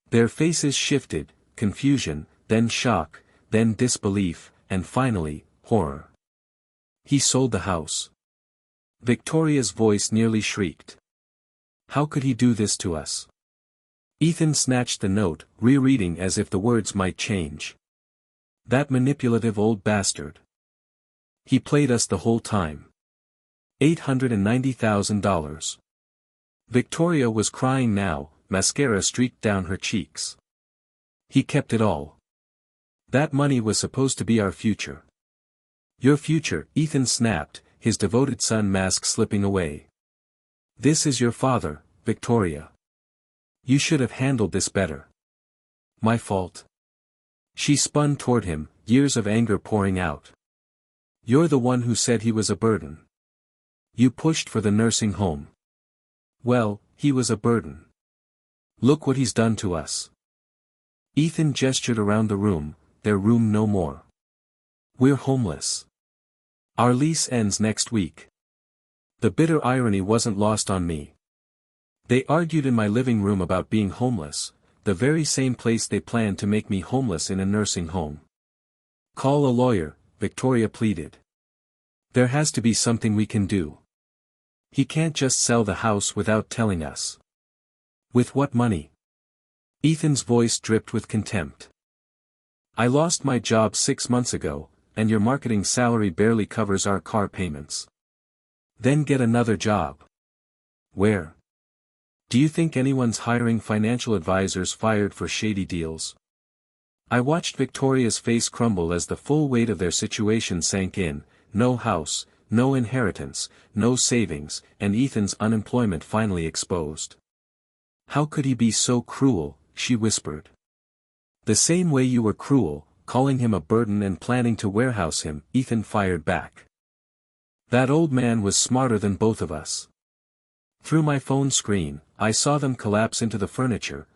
[SPEAKER 1] Their faces shifted, confusion, then shock, then disbelief, and finally, horror. He sold the house. Victoria's voice nearly shrieked. How could he do this to us? Ethan snatched the note, rereading as if the words might change. That manipulative old bastard. He played us the whole time. $890,000. Victoria was crying now, mascara streaked down her cheeks. He kept it all. That money was supposed to be our future. Your future, Ethan snapped, his devoted son mask slipping away. This is your father, Victoria. You should have handled this better. My fault. She spun toward him, years of anger pouring out. You're the one who said he was a burden. You pushed for the nursing home. Well, he was a burden. Look what he's done to us. Ethan gestured around the room, their room no more. We're homeless. Our lease ends next week. The bitter irony wasn't lost on me. They argued in my living room about being homeless, the very same place they planned to make me homeless in a nursing home. Call a lawyer, Victoria pleaded. There has to be something we can do. He can't just sell the house without telling us. With what money? Ethan's voice dripped with contempt. I lost my job 6 months ago, and your marketing salary barely covers our car payments. Then get another job. Where? Do you think anyone's hiring financial advisors fired for shady deals? I watched Victoria's face crumble as the full weight of their situation sank in. No house, no inheritance, no savings, and Ethan's unemployment finally exposed. How could he be so cruel, she whispered. The same way you were cruel, calling him a burden and planning to warehouse him, Ethan fired back. That old man was smarter than both of us. Through my phone screen, I saw them collapse into the furniture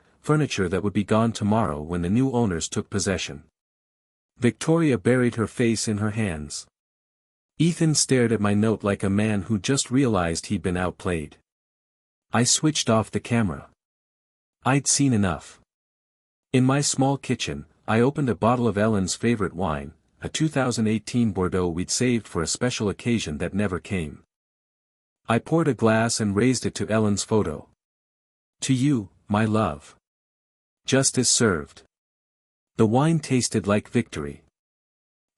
[SPEAKER 1] that would be gone tomorrow when the new owners took possession. Victoria buried her face in her hands. Ethan stared at my note like a man who just realized he'd been outplayed. I switched off the camera. I'd seen enough. In my small kitchen, I opened a bottle of Ellen's favorite wine, a 2018 Bordeaux we'd saved for a special occasion that never came. I poured a glass and raised it to Ellen's photo. To you, my love. Justice served. The wine tasted like victory.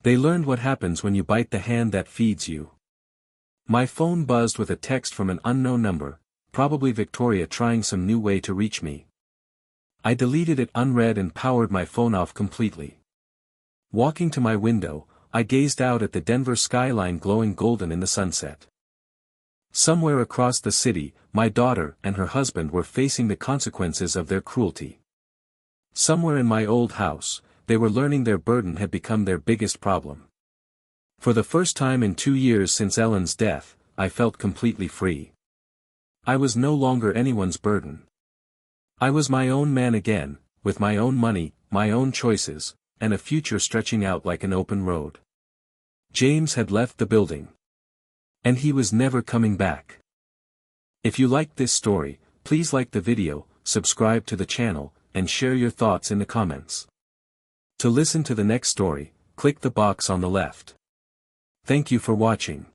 [SPEAKER 1] They learned what happens when you bite the hand that feeds you. My phone buzzed with a text from an unknown number, probably Victoria trying some new way to reach me. I deleted it unread and powered my phone off completely. Walking to my window, I gazed out at the Denver skyline glowing golden in the sunset. Somewhere across the city, my daughter and her husband were facing the consequences of their cruelty. Somewhere in my old house, they were learning their burden had become their biggest problem. For the first time in 2 years since Ellen's death, I felt completely free. I was no longer anyone's burden. I was my own man again, with my own money, my own choices, and a future stretching out like an open road. James had left the building. And he was never coming back. If you liked this story, please like the video, subscribe to the channel, and share your thoughts in the comments. To listen to the next story, click the box on the left. Thank you for watching.